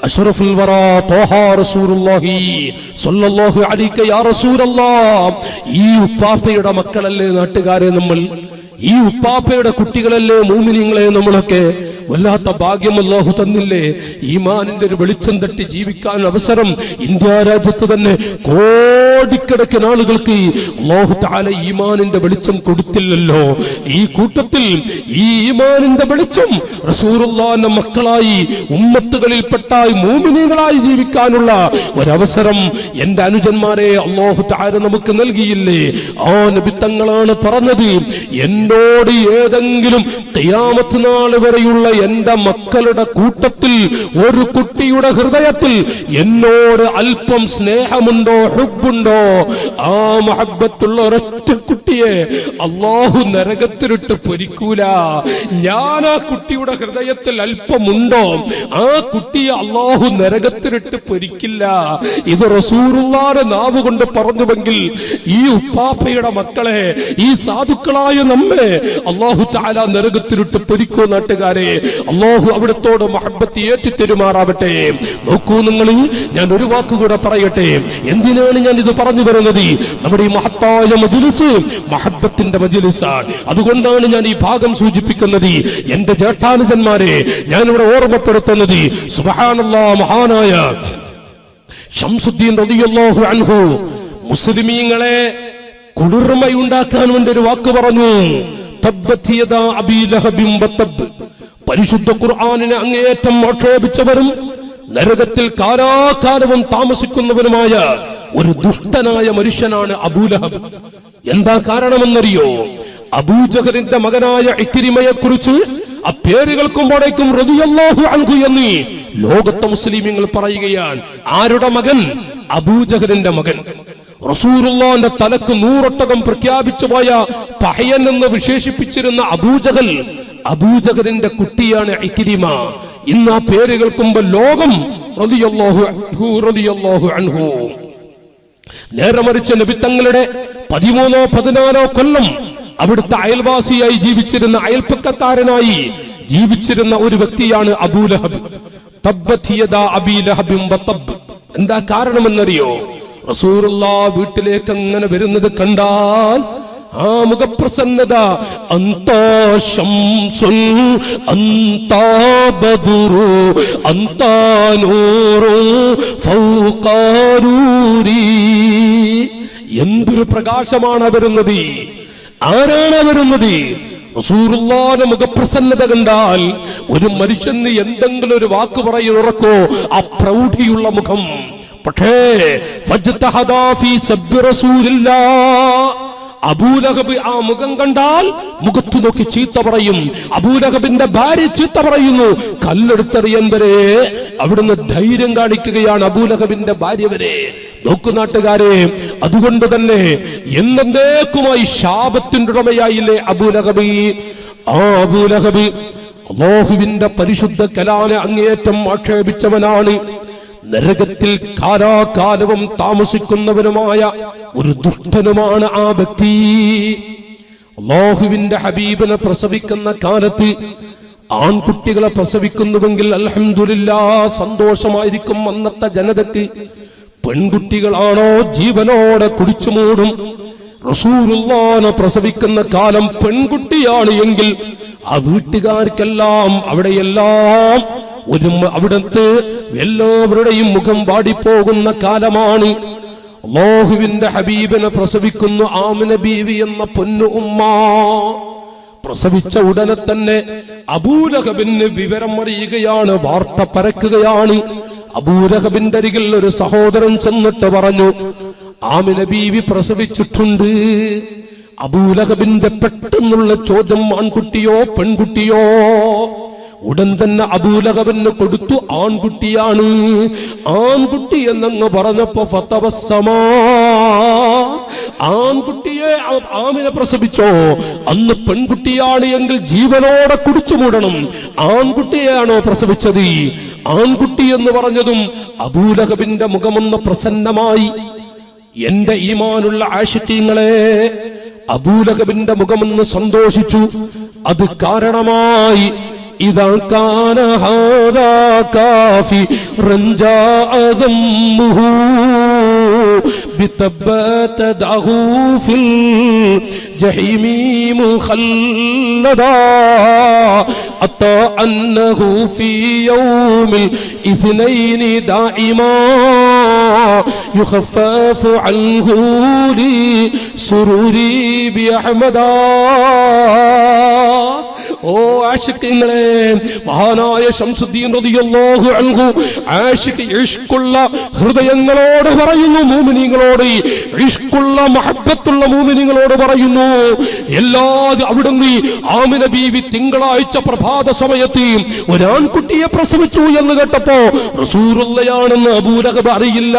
അഷ്റഫുൽ വറാ ത്വാഹ റസൂലുള്ളാഹി സ്വല്ലല്ലാഹു അലൈഹി യാ റസൂലല്ലാഹ്. ഈ ഉപ്പാപ്പയുടെ മക്കളല്ലേ നാട്ടുകാരെ നമ്മൾ? ഈ ഉപ്പാപ്പയുടെ കുട്ടികളല്ലേ മുഅ്മിനീങ്ങളെ നമ്മളൊക്കെ? വല്ലാത്ത ഭാഗ്യം അല്ലാഹു തന്നില്ലേ? ഈമാനിന്റെ ഒരു വെളിച്ചം തട്ടി ജീവിക്കാൻ അവസരം ഇന്ത്യ രാജ്യത്ത് തന്നെ കോടിക്കണക്കിന് ആളുകൾക്ക് അല്ലാഹു തആല ഈമാനിന്റെ വെളിച്ചം കൊടുത്തില്ലല്ലോ. ഈ കൂട്ടത്തിൽ ഈ ഈമാനിന്റെ വെളിച്ചം റസൂലുള്ളാഹിന്റെ മക്കളായി ഉമ്മത്തുകളിൽപ്പെട്ട മുഅ്മിനീങ്ങളായി ജീവിക്കാനുള്ള ഒരവസരം എന്റെ അനുജന്മാരെ അല്ലാഹു തആല നമുക്ക് നൽകിയില്ലേ? ആ നബി തങ്ങളാണ് പറഞ്ഞത്, എന്നോട് ഏതെങ്കിലും ഖിയാമത്ത് നാൾ വരെയുള്ള എന്റെ മക്കളുടെ കൂട്ടത്തിൽ ഒരു കുട്ടിയുടെ ഹൃദയത്തിൽ എന്നോട് അല്പം സ്നേഹമുണ്ടോ, ഹുബ്ബുണ്ടോ, ആ മഹബ്ബത്തുള്ള ഒരൊറ്റ കുട്ടിയെ അല്ലാഹു നരകത്തിലിട്ട് പൊരിക്കൂല. ഞാൻ ആ കുട്ടിയുടെ ഹൃദയത്തിൽ അല്പമുണ്ടോ, ആ കുട്ടിയെ അല്ലാഹു നരകത്തിലിട്ട് പൊരിക്കില്ല. ഇത് റസൂലുള്ളാഹിയുടെ നാവ് കൊണ്ട് പറഞ്ഞുവെങ്കിൽ ഈ ഉപ്പാപ്പയുടെ മക്കളെ, ഈ സാധുക്കളായ നമ്മെ അല്ലാഹു തആല നരകത്തിലിട്ട് പൊരിക്കോ നാട്ടുകാരെ? അല്ലാഹു അവിടത്തോട് മഹബ്ബത്ത് ഏറ്റിത്തെരുമാറാവട്ടെ. നോക്കൂ നിങ്ങൾ, ഞാൻ ഒരു വാക്കുകൂടെ പറയട്ടെ. എന്തിനാണ് ഞാൻ ഇത് പറഞ്ഞു വരുന്നത്? നമ്മുടെ ഈ മഹത്തായ മജ്ലിസ് മഹബ്ബത്തിന്റെ മജ്ലിസാണ്. അതുകൊണ്ടാണ് ഞാൻ ഈ ഭാഗം സൂചിപ്പിക്കുന്നത്. എന്റെ ജേഷ്ഠാനുജന്മാരെ ഞാനിവിടെ ഓർമ്മപ്പെടുത്തുന്നത്, സുബ്ഹാനല്ലാഹ്, മഹാനായ ശംസുദ്ദീൻ റളിയല്ലാഹു അൻഹു മുസ്ലിമീങ്ങളെ കുളിർമയുണ്ടാക്കാൻ വേണ്ടി ഒരു വാക്ക് പറഞ്ഞു. തബ്ബത് യദാ അബീ ലഹബിൻ വതബ്. പരിശുദ്ധ ഖുർആനിനെ അങ്ങേയറ്റം ആക്ഷേപിച്ചവരും നരകത്തിൽ കാലാകാലവും താമസിക്കുന്നവരുമായ ഒരു ദുഷ്ടനായ മനുഷ്യനാണ് അബൂലഹബ്. എന്താ കാരണമെന്നറിയോ? അബൂജഹലിന്റെ മകനായ ഇക്രിമയെ കുറിച്ച് ആ പേര് കേൾക്കുമ്പോഴേക്കും റളിയല്ലാഹു അൻഹു എന്ന് ലോകത്തെ മുസ്ലിമീങ്ങൾ പറയുകയാണ്. ആരുടെ മകൻ? അബൂജഹലിന്റെ മകൻ. റസൂലുള്ളാഹിന്റെ തലക്ക് 100 ഒട്ടകം പ്രഖ്യാപിച്ചു പോയ പഹയൻ എന്ന് വിശേഷിപ്പിച്ചിരുന്ന അബൂജഹൽ, അബൂജഹലിന്റെ കുട്ടിയാണ് ഇക്രിമ. ഇന്ന് ആ പേര് കേൾക്കുമ്പോൾ ലോകം റളിയല്ലാഹു അൻഹു. നേരെ മറിച്ച് നബി തങ്ങളുടെ 13 14 കൊല്ലം അവിടുത്തെ അയൽവാസിയായി ജീവിച്ചിരുന്ന, അയൽപ്പക്കക്കാരനായി ജീവിച്ചിരുന്ന ഒരു വ്യക്തിയാണ് അബൂലഹബ്. തബ്ബത് യദാ അബീ ലഹബിൻ വതബ്. എന്താ കാരണമെന്നറിയോ? റസൂലുള്ളാഹി വീട്ടിലേക്ക് അങ്ങനെ വരുന്നത് കണ്ടാൽ ആ മുഖപ്രസന്നത, അന്താ ശംസുൽ അന്താ ബദുറു അന്താ നൂറു ഫൗഖാ നൂരി. എന്തൊരു പ്രകാശമാണ് വരുന്നത്! ആരാണ് വരുന്നത്? റസൂലുള്ളാഹിന്റെ മുഖപ്രസന്നത കണ്ടാൽ ഒരു മനുഷ്യന് എന്തെങ്കിലും ഒരു വാക്ക് പറയുറക്കോ ആ പ്രൗഢിയുള്ള മുഖം. പക്ഷേ ഫജ്തഹദാ ഫീ സബ്ബി റസൂലില്ലാഹ്. അബൂലഹബ് ആ മുഖം കണ്ടാൽ മുഖത്തു നോക്കി ചീത്ത പറയും. അബൂലഹബിന്റെ ഭാര്യ ചീത്ത പറയുന്നു. കല്ലെടുത്തെറിയാൻ വരെ അവിടുന്ന് ധൈര്യം കാണിക്കുകയാണ് അബൂലഹബിന്റെ ഭാര്യ വരെ. നോക്കു നാട്ടുകാരെ, അതുകൊണ്ട് തന്നെ എന്നേക്കുമായി ശാപത്തിന്റെ ഉടമയായില്ലേ അബൂലഹബ്. ആ അബൂലഹബ് അല്ലാഹുവിന്റെ പരിശുദ്ധ കലാനെ അങ്ങേയറ്റം ആക്ഷേപിച്ചവനാണ്. നരകത്തിൽ കാലാകാലവും താമസിക്കുന്നവനുമായ ഒരു ദുഷ്ടനുമാണ് ആ വ്യക്തി. അല്ലാഹുവിന്റെ ഹബീബിനെ പ്രസവിക്കുന്ന കാലത്ത് ആൺകുട്ടികളെ പ്രസവിക്കുന്നുവെങ്കിൽ അൽഹംദുലില്ലാഹ് സന്തോഷമായിരിക്കും അന്നത്തെ ജനതയ്ക്ക്. പെൺകുട്ടികളാണോ ജീവനോടെ കുടിച്ചു മൂടും. റസൂലുള്ളാഹിനെ പ്രസവിക്കുന്ന കാലം പെൺകുട്ടിയാണ് എങ്കിൽ ആ വീട്ടുകാർക്കെല്ലാം അവിടെയെല്ലാം അവിടുത്തെ എല്ലാവരുടെയും മുഖം വാടിപ്പോകുന്ന കാലമാണ്. അല്ലാഹുവിന്റെ ഹബീബിനെ പ്രസവിക്കുന്നു ആമിന ബീവി എന്ന പൊന്നു ഉമ്മ. പ്രസവിച്ച ഉടനെ തന്നെ അബൂലഹബിന് വിവരം അറിയുകയാണ്, വാർത്ത പരക്കുകയാണ്. അബൂലഹബിന്റെ അരികിൽ ഒരു സഹോദരൻ ചെന്നിട്ട് പറഞ്ഞു, ആമിന ബീവി പ്രസവിച്ചിട്ടുണ്ട്. അബൂലഹബിന്റെ പെട്ടെന്നുള്ള ചോദ്യം, ആൺകുട്ടിയോ പെൺകുട്ടിയോ? ഉടൻ തന്നെ അബൂലഹബിന് കൊടുത്തു, ആൺകുട്ടിയാണ്. ആൺകുട്ടി എന്നങ്ങ് പറഞ്ഞപ്പോ ഫതബസ്സമാ, ആൺകുട്ടിയെ ആമിന പ്രസവിച്ചോ? അന്ന് പെൺകുട്ടിയാണ് എങ്കിൽ ജീവനോടെ കുടിച്ചു മൂടണം. ആൺകുട്ടിയെയാണോ പ്രസവിച്ചത്? ആൺകുട്ടി എന്ന് പറഞ്ഞതും അബൂലഹബിന്റെ മുഖമൊന്ന് പ്രസന്നമായി. എന്റെ ഈമാനുള്ള ആശിഖീങ്ങളെ, അബൂലഹബിന്റെ മുഖമൊന്ന് സന്തോഷിച്ചു. അത് കാരണമായി ഇദാ കാന ഹാദാ കാഫിറൻ ജാഅ ദമ്മുഹു ബിതബ്ബതഹു ഫിൽ ജഹീമി മുഖല്ലദാ അത്താ അന്നഹു ഫീ യൗമിൽ ഇത്നൈനി ദാഇമാ യുഖഫഫു അൻഹു ലി സുറൂരി ബിഅഹ്മദാ. ഓ ആശിഖീങ്ങളെ, മഹാനായ ശംസുദ്ദീൻ റളിയല്ലാഹു അൻഹു ആശിഖ് ഇഷ്കുള്ള ഹൃദയങ്ങളോട് പറയുന്നു, മുഅ്മിനീങ്ങളോട്, ഇഷ്കുള്ള മഹബ്ബത്തുള്ള മുഅ്മിനീങ്ങളോട് പറയുന്നു, അവിടുന്ന് ആമിന ബീവി തിങ്കളാഴ്ച പ്രഭാത സമയത്ത് ഒരാൺകുട്ടിയെ പ്രസവിച്ചു എന്ന് കേട്ടപ്പോ റസൂലുള്ളയാണെന്ന് അബൂലഹബ് അറിയില്ല.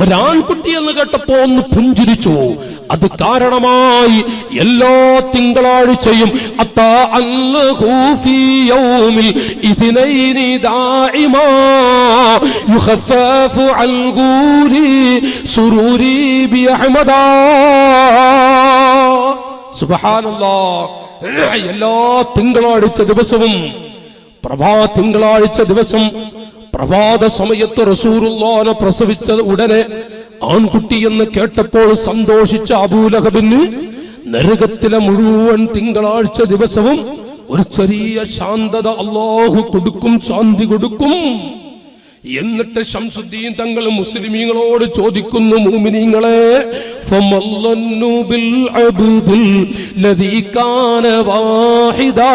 ഒരാൺകുട്ടി എന്ന് കേട്ടപ്പോ ഒന്ന് പുഞ്ചിരിച്ചു. അത് കാരണമായി എല്ലാ തിങ്കളാഴ്ചയും അത്താ അന്നഹു ഫീ യൗമിൽ ഇത്നൈനി ദാഇമാ യുഖഫഫു അൻഹു ലി സുറൂരി ബിഅഹ്മദാ. സുബ്ഹാനല്ലാഹ്. എല്ലാ തിങ്കളാഴ്ച ദിവസവും തിങ്കളാഴ്ച ദിവസം പ്രഭാത സമയത്ത് റസൂലുള്ളാഹിനെ പ്രസവിച്ച ഉടനെ ആൺകുട്ടി എന്ന് കേട്ടപ്പോൾ സന്തോഷിച്ച അബൂലഹബിന് നരകത്തിലെ മുഴുവൻ തിങ്കളാഴ്ച ദിവസവും ഒരു ചെറിയ ശാന്തത അല്ലാഹു കൊടുക്കും, ശാന്തി കൊടുക്കും. എന്നിട്ട് ശംസുദ്ദീൻ തങ്ങൾ മുസ്ലിമീങ്ങളോട് ചോദിക്കുന്നു, മുഅ്മിനീങ്ങളെ, ഫമല്ലന്നു ബിൽ അബ്ദിൽ ലദീ കാന വാഹിദാ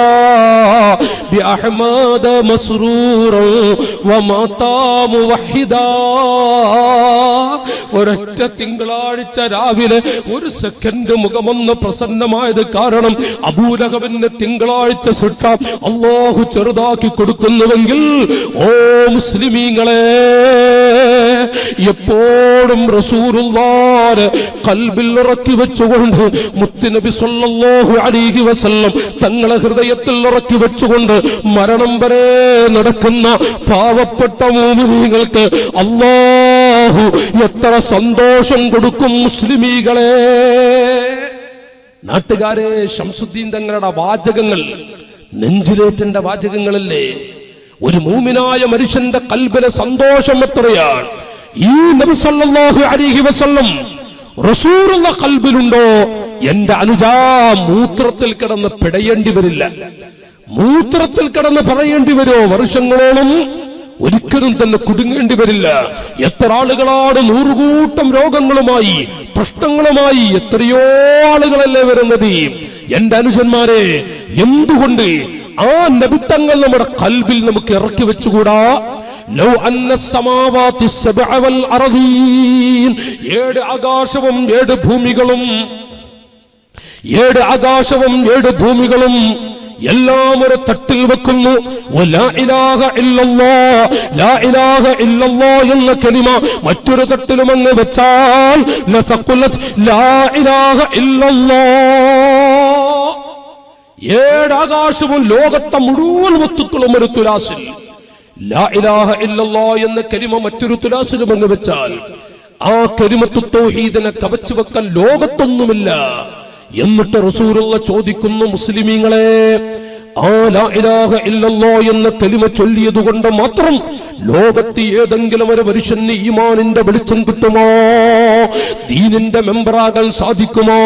ബിഅഹ്മദ മസ്റൂറൻ വമാതാ മുവഹിദാ. ഒരൊറ്റ തിങ്കളാഴ്ച രാവിലെ ഒരു സെക്കൻഡ് മുഖമൊന്ന് പ്രസന്നമായത് കാരണം അബൂലഹബിന് തിങ്കളാഴ്ച ശിക്ഷ അല്ലാഹു ചെറുതാക്കി കൊടുക്കുന്നുവെങ്കിൽ, ഓ മുസ്ലിമീങ്ങളെ, എപ്പോഴും റസൂലുള്ളാഹിനെ ഖൽബിൽ ഇറക്കി വെച്ചുകൊണ്ട് മുത്തുനബി സ്വല്ലല്ലാഹു അലൈഹി വസല്ലം തങ്ങളെ ഹൃദയത്തിൽ ഇറക്കി വെച്ചുകൊണ്ട് മരണം വരെ നടക്കുന്ന പാവപ്പെട്ട മുഅ്മിനീങ്ങൾക്ക് അല്ലാഹു എത്ര സന്തോഷം കൊടുക്കും മുസ്ലിമീകളെ. നാട്ടുകാരെ, ശംസുദ്ദീൻ തങ്ങളുടെ വാചകങ്ങൾ നെഞ്ചിലേറ്റേണ്ട വാചകങ്ങളല്ലേ? ഒരു മൂമിനായ മനുഷ്യന്റെ ഖൽബിലെ സന്തോഷം എത്രയാണ്! ഈ നബി സല്ലല്ലാഹു അലൈഹി വസല്ലം റസൂലുള്ള ഖൽബിലുണ്ടോ, എന്റെ അനുജാ മൂത്രത്തിൽ കിടന്ന് പിടയേണ്ടി വരില്ല. മൂത്രത്തിൽ കിടന്ന് പറയേണ്ടി വരുമോ വർഷങ്ങളോളം? ഒരിക്കലും തന്നെ കുടുങ്ങേണ്ടി വരില്ല. എത്ര ആളുകളാണ് നൂറുകൂട്ടം രോഗങ്ങളുമായി പ്രശ്നങ്ങളുമായി എത്രയോ ആളുകളല്ലേ വരുന്നത്. എന്റെ അനുജന്മാരെ, എന്തുകൊണ്ട് ആ നബിത്തങ്ങൾ നമ്മുടെ ഖൽബിൽ നമുക്ക് ഇറക്കി വെച്ചുകൂടാ? ലൗ അന്ന സമാവാതി സബ്അ വൽ അർദീൻ, 7 ആകാശവും 7 ഭൂമികളും, 7 ആകാശവും 7 ഭൂമികളും എല്ലാം ഒരു തട്ടിൽ വെക്കുന്നു. ലാ ഇലാഹ ഇല്ലല്ലാഹ്, ലാ ഇലാഹ ഇല്ലല്ലാഹ് എന്ന കലിമ മറ്റൊരു തട്ടിലും അങ്ങ് വെച്ചാൽ ലസഖുലത് ലാ ഇലാഹ ഇല്ലല്ലാഹ്. 7 ആകാശവും ലോകത്തെ മുഴുവൻ വസ്തുക്കളും ഒരു തുലാസിൽ, ലാ ഇലാഹ ഇല്ലല്ലാഹ് എന്ന കലിമ മറ്റൊരു തുലാസിലും അങ്ങ് വെച്ചാൽ ആ കലിമത്തു തൗഹീദിനെ കവച്ചു വെക്കാൻ ലോകത്തൊന്നുമില്ല. എന്നിട്ട് റസൂലുള്ള ചോദിക്കുന്നു, മുസ്ലിമീങ്ങളെ, ആ ലാ ഇലാഹ ഇല്ലല്ലാഹ് എന്ന കലിമ ചൊല്ലിയതുകൊണ്ട് മാത്രം ലോകത്ത് ഏതെങ്കിലും ഒരു മനുഷ്യന് ഈമാനിന്റെ വെളിച്ചം കിട്ടുമോ? ദീനിന്റെ മെമ്പറാകാൻ സാധിക്കുമോ?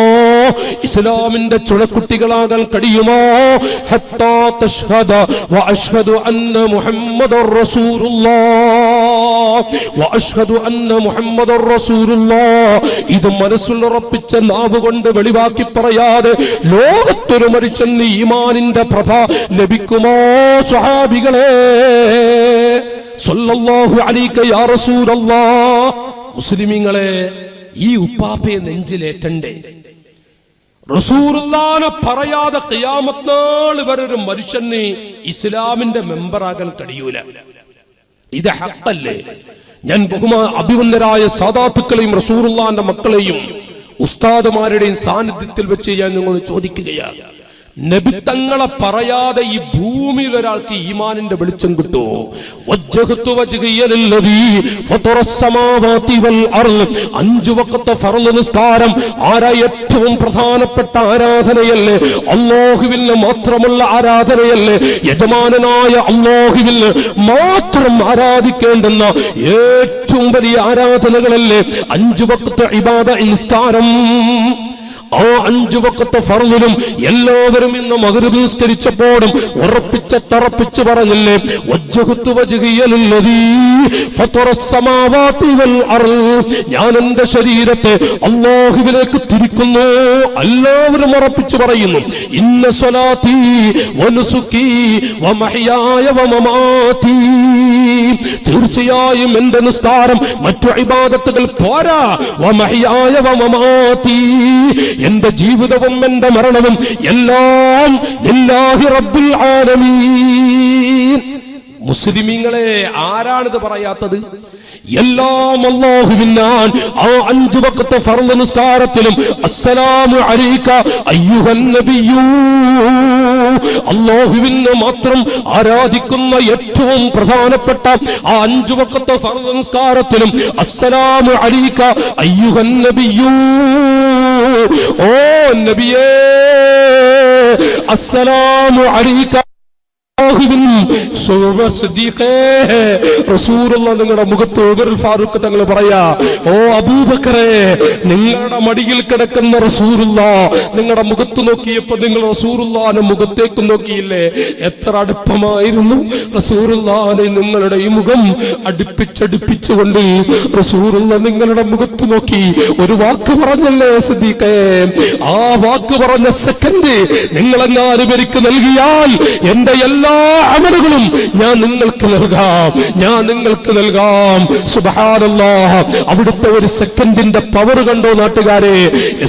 ഇസ്ലാമിന്റെ ചുണക്കുട്ടികളാകാൻ കഴിയുമോ? ഹത്താ തശ്ഹദ വഅശ്ഹദു അന്ന മുഹമ്മദർ റസൂലുള്ളാഹ് വഅശ്ഹദു അന്ന മുഹമ്മദർ റസൂലുള്ളാഹ്. ഇത് മനസ്സിൽ ഉറപ്പിച്ച നാവ് കൊണ്ട് വെളിവാക്കി പറയാതെ ലോകത്തൊരു മനുഷ്യന് ഈമാനിന്റെ പ്രഭ ലഭിക്കുമോ? സ്വഹാബികളെ, സല്ലല്ലാഹു അലൈക യാ റസൂലല്ലാഹ്. മുസ്ലിമീങ്ങളെ, ഈ ഉപ്പാപ്പയെ നെഞ്ചിലേറ്റണ്ടേ? റസൂലുള്ളാഹിനെ പറയാതെ ഖിയാമത്ത് നാൾ വരെ ഒരു മനുഷ്യന് ഇസ്ലാമിന്റെ മെമ്പറാകാൻ കഴിയൂല. ഇത് ഹഖല്ലേ? ഞാൻ അഭിവന്ദരായ സാദാത്തുക്കളെയും റസൂലുള്ളാഹിന്റെ മക്കളെയും ഉസ്താദുമാരുടെയും സാന്നിധ്യത്തിൽ വെച്ച് ഞാൻ നിങ്ങൾ ചോദിക്കുകയാണ്, നബിത്തങ്ങളെ പറയാതെ ഈ ഭൂമിയിൽ ഒരാൾക്ക് ഈമാനിന്റെ വെളിച്ചം കിട്ടുമോ? അഞ്ചു വഖത്ത് ഫർള് നിസ്കാരം ആരാ ഏറ്റവും പ്രധാനപ്പെട്ട ആരാധനയല്ലേ? അല്ലാഹുവിന് മാത്രമുള്ള ആരാധനയല്ലേ? യജമാനനായ അല്ലാഹുവിന് മാത്രം ആരാധിക്കേണ്ടുന്ന ഏറ്റവും വലിയ ആരാധനകളല്ലേ അഞ്ചു വഖത്ത് ഇബാദ നിസ്കാരം? ആ അഞ്ചു വഖത്ത് ഫർളിലും എല്ലാവരും ഇന്ന് മഗ്രിബ് നിസ്കരിച്ചപ്പോഴും ഉറപ്പിച്ച് തറപ്പിച്ച് പറഞ്ഞില്ലേ, വജ്ജഹ്തു വജ്ഹിയ ലില്ലദീ ഫതറസ് സമാവാതി വൽ അർള്. ഞാൻ എന്റെ ശരീരത്തെ അല്ലാഹുവിലേക്ക് തിരിക്കുന്നു. എല്ലാവരും ഉറപ്പിച്ച് പറയുന്നു, ഇന്ന സ്വലാത്തി വനുസുകി വമഹ്യായ വമമാതി. തീർച്ചയായും എന്റെ നിസ്കാരം മറ്റു ഇബാദത്തുകൾ പോരാ. വമഹ്യായ വമമാതി, എന്റെ ജീവിതവും എന്റെ മരണവും എല്ലാം ലില്ലാഹി റബ്ബിൽ ആലമീൻ. മുസ്ലിമീങ്ങളെ, ആരാണിത് പറയാത്തത്? എല്ലാം അല്ലാഹുവിനാൻ. ആ അഞ്ചു വഖത്ത് ഫർള് നിസ്കാരത്തിലും അസ്സലാമു അലൈക അയ്യുഹൻ നബിയ്യൂ, അല്ലാഹുവിനെ മാത്രം ആരാധിക്കുന്ന ഏറ്റവും പ്രധാനപ്പെട്ട ആ അഞ്ചു വഖത്ത് ഫർള് നിസ്കാരത്തിലും അസ്സലാമു അലൈക അയ്യുഹൻ നബിയ്യൂ, ഓ നബിയേ അസ്സലാമു അലൈക. നിങ്ങളുടെ മുഖത്ത് ഉമർ ഫാറൂഖ് തങ്ങൾ പറയാ, ഓ അബൂബക്കറെ, നിങ്ങളുടെ മടിയിൽ കിടക്കുന്ന റസൂലുള്ളാഹ് നിങ്ങളുടെ മുഖത്ത് നോക്കിയപ്പോ നിങ്ങൾ റസൂലുള്ളാഹിന്റെ മുഖത്തേക്ക് നോക്കിയില്ലേ? എത്ര അടുപ്പമായിരുന്നു റസൂലുള്ളാഹിനെ. നിങ്ങളുടെ ഈ മുഖം അടുപ്പിച്ചടുപ്പിച്ചുകൊണ്ട് റസൂലുള്ളാഹ് നിങ്ങളുടെ മുഖത്ത് നോക്കി ഒരു വാക്ക് പറഞ്ഞല്ലേ സിദ്ദീഖേ? ആ വാക്ക് പറഞ്ഞ സെക്കൻഡ് നിങ്ങളെങ്ങാനും എനിക്ക് നൽകിയാൽ എന്റെ എല്ലാ അമലുകളും ഞാൻ നിങ്ങൾക്ക് നൽകാം. സുബ്ഹാനല്ലാഹ്. അവിടുത്തെ ഒരു സെക്കൻഡിന്റെ പവർ കണ്ടോ നാട്ടുകാരെ?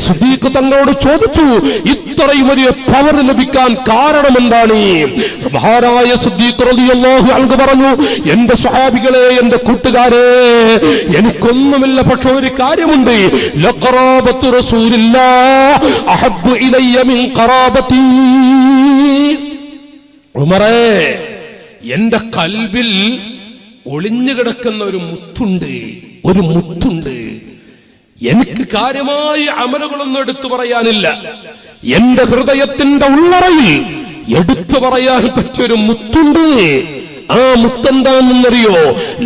സിദ്ദീഖ് തങ്ങളോട് ചോദിച്ചു, ഇത്രയും വലിയ പവർ ലഭിക്കാൻ കാരണം എന്താണ്? മഹാനായ സിദ്ദീഖ് റളിയല്ലാഹു അൻഹു പറഞ്ഞു, എന്റെ സ്വഹാബികളെ, എന്റെ കൂട്ടുകാരെ, എനിക്കൊന്നുമില്ല, പക്ഷെ ഒരു കാര്യമുണ്ട്. ലഖറാബത്തു റസൂലില്ലാഹ് അഹബ്ബു ഇലയ്യ മിൻ ഖറാബതി. ഉമറേ, എന്റെ കൽബിൽ ഒളിഞ്ഞു കിടക്കുന്ന ഒരു മുത്തുണ്ട്. എനിക്ക് കാര്യമായ അമലുകളൊന്നും എടുത്തു പറയാനില്ല. എന്റെ ഹൃദയത്തിന്റെ ഉള്ളറയിൽ എടുത്തു പറയാൻ പറ്റിയൊരു മുത്തുണ്ട്. ആ മുത്തെന്താണെന്നറിയോ?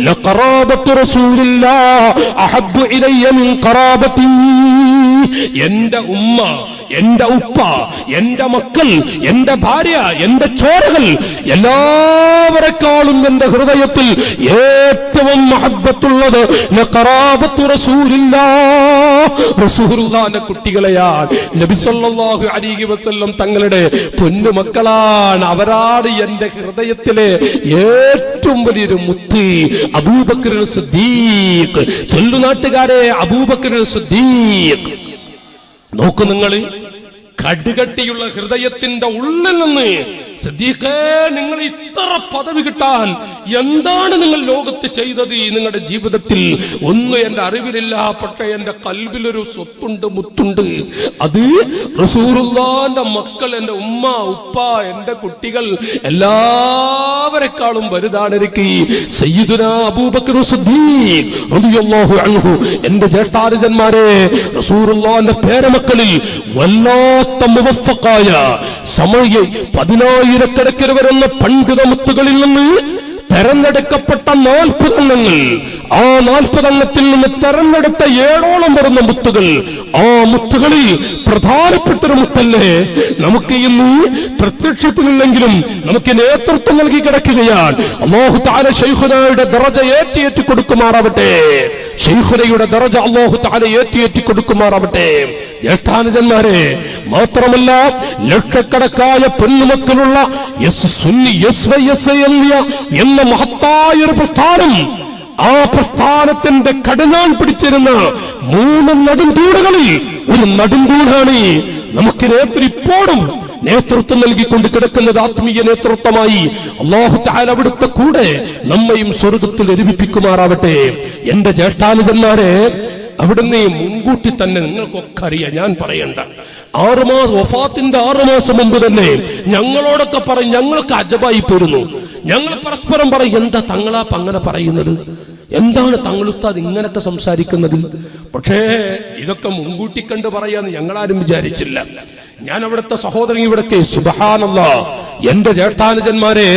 ലഖറാബത്തു റസൂലില്ലാഹ് അഹബ്ബു ഇലയ്യ മിൻ ഖറാബതി. എന്റെ ഉമ്മ, എന്റെ ഉപ്പ, എന്റെ മക്കൾ, എന്റെ ഭാര്യ, എന്റെ ചോരകൾ എല്ലാവരെക്കാളും എന്റെ ഹൃദയത്തിൽ ഏറ്റവും മഹബ്ബത്തുള്ളത് ലഖറാബത്തു റസൂലില്ലാഹ്, റസൂലുള്ളാഹിന്റെ കുട്ടികളെയാണ്. നബി സല്ലല്ലാഹു അലൈഹി വസല്ലം തങ്ങളുടെ പൊന്നുമക്കളാണ്. അവരാണ് എന്റെ ഹൃദയത്തിലെ ഏറ്റവും വലിയൊരു മുത്ത്. അബൂബക്കർ സിദ്ദീഖ്. ചൊല്ലു നാട്ടുകാരെ, അബൂബക്കർ സിദ്ദീഖ്. നോക്കൂ നിങ്ങൾ, കടുകട്ടിയുള്ള ഹൃദയത്തിന്റെ ഉള്ളിൽ നിന്ന് സിദ്ദീഖേ, നിങ്ങൾ ഇത്ര പദവി കിട്ടാൻ എന്താണ് നിങ്ങൾ ലോകത്ത് ചെയ്തത്? നിങ്ങളുടെ ജീവിതത്തിൽ ഒന്നും എന്റെ അറിവിലില്ല, പക്ഷെ എന്റെ കൽബിലൊരു സ്വത്തുണ്ട്, മുത്തുണ്ട്. അത് റസൂലുള്ളാഹിന്റെ മക്കൾ, എന്റെ ഉമ്മ, ഉപ്പ, എന്റെ കുട്ടികൾ, എല്ലാ എല്ലാവരെക്കാളും വലുതാണ് എനിക്ക് സയ്യിദുനാ അബൂബക്കർ സിദ്ദീഖ് റളിയല്ലാഹു അൻഹു. എന്റെ ജ്യേഷ്ഠാനുജന്മാരെ, റസൂലുള്ളാഹിന്റെ പേരമക്കളിൽ വല്ലാത്ത മുവഫഖായ സമയ 10,000 വരുന്ന പണ്ഡിത മുത്തുകളിൽ നിന്ന് തെരഞ്ഞെടുക്കപ്പെട്ട 40 അംഗങ്ങൾ, ആ 40 അംഗത്തിൽ നിന്ന് തെരഞ്ഞെടുത്ത 7ഓളം വരുന്ന മുത്തുകൾ, ആ മുത്തുകളിൽ പ്രധാനപ്പെട്ടൊരു മുത്തല്ലേ നമുക്ക് ഇന്ന് പ്രത്യക്ഷത്തിലില്ലെങ്കിലും നമുക്ക് നേതൃത്വം നൽകി കിടക്കുകയാണ്. അല്ലാഹു തആല ശൈഖുനായുടെ ദറജ ഏറ്റി കൊടുക്കുമാറാവട്ടെ. ശൈഖുനയുടെ ദറജ അല്ലാഹു തആല ഏറ്റി കൊടുക്കുമാറാവട്ടെ. ജ്യേഷ്ഠാനുജന്മാരെ, മാത്രമല്ല ലക്ഷക്കണക്കായ പെണ്ണുമക്കളുള്ള എന്ന മഹത്തായൊരു പ്രസ്ഥാനം, ആ പ്രസ്ഥാനത്തിന്റെ കടനാൻ പിടിച്ചിരുന്ന 3 നെടുംതൂണുകളിൽ ഒരു നെടുംതൂണാണ് നമുക്ക് ഇപ്പോഴും നേതൃത്വം നൽകിക്കൊണ്ട് കിടക്കുന്നത്. ആത്മീയ നേതൃത്വമായി അല്ലാഹു തആല അവിടുത്തെ കൂടെ നമ്മയും സ്വർഗ്ഗത്തിൽ ഒരുമിപ്പിക്കുമാറാവട്ടെ. എന്റെ ജ്യേഷ്ഠാനുജന്മാരെ, അവിടുന്ന് മുൻകൂട്ടി തന്നെ നിങ്ങൾക്കൊക്കെ അറിയാം, ഞാൻ പറയണ്ട, 6 മാസം വഫാത്തിന്റെ 6 മാസം മുമ്പ് തന്നെ ഞങ്ങളോടൊക്കെ പറയും, ഞങ്ങൾക്ക് അജബായി പോരുന്നു. ഞങ്ങൾ പരസ്പരം പറയും, എന്താ തങ്ങളാപ്പ് അങ്ങനെ പറയുന്നത്, എന്താണ് തങ്ങൾ ഉസ്താദ് ഇങ്ങനൊക്കെ സംസാരിക്കുന്നത്? പക്ഷേ ഇതൊക്കെ മുൻകൂട്ടി കണ്ട് പറയാന്ന് ഞങ്ങളാരും വിചാരിച്ചില്ല. ഞാൻ അവിടുത്തെ സഹോദരൻ ഇവിടൊക്കെ സുബ്ഹാനല്ലാഹ്. എന്റെ ജ്യേഷ്ഠാനുജന്മാരെ,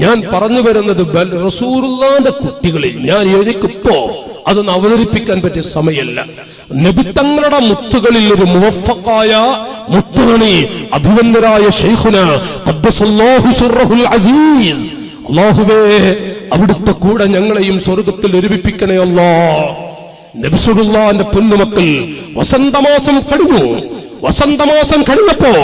ഞാൻ പറഞ്ഞു വരുന്നത് റസൂലുള്ളാഹിന്റെ കുട്ടികളിൽ എനിക്കിപ്പോ അതൊന്നും അവതരിപ്പിക്കാൻ പറ്റിയ സമയമല്ല. നബിത്തങ്ങളുടെ മുത്തുകളിൽ ഒരു മുവഫഖായ മുത്തുമണി അഭിവന്ദരായ ശൈഖുനാ ഖദ്ദസല്ലാഹു സിർറഹുൽ അസീസ്. അല്ലാഹുവേ, അവിടുത്തെ കൂടെ ഞങ്ങളെയും സ്വർഗ്ഗത്തിൽ ഒരുമിപ്പിക്കണേ അല്ലാഹ്. നബി സല്ലല്ലാഹുവിന്റെ പൊന്നുമക്കൾ വസന്തമാസം കഴിഞ്ഞു. വസന്തമാസം കഴിഞ്ഞപ്പോ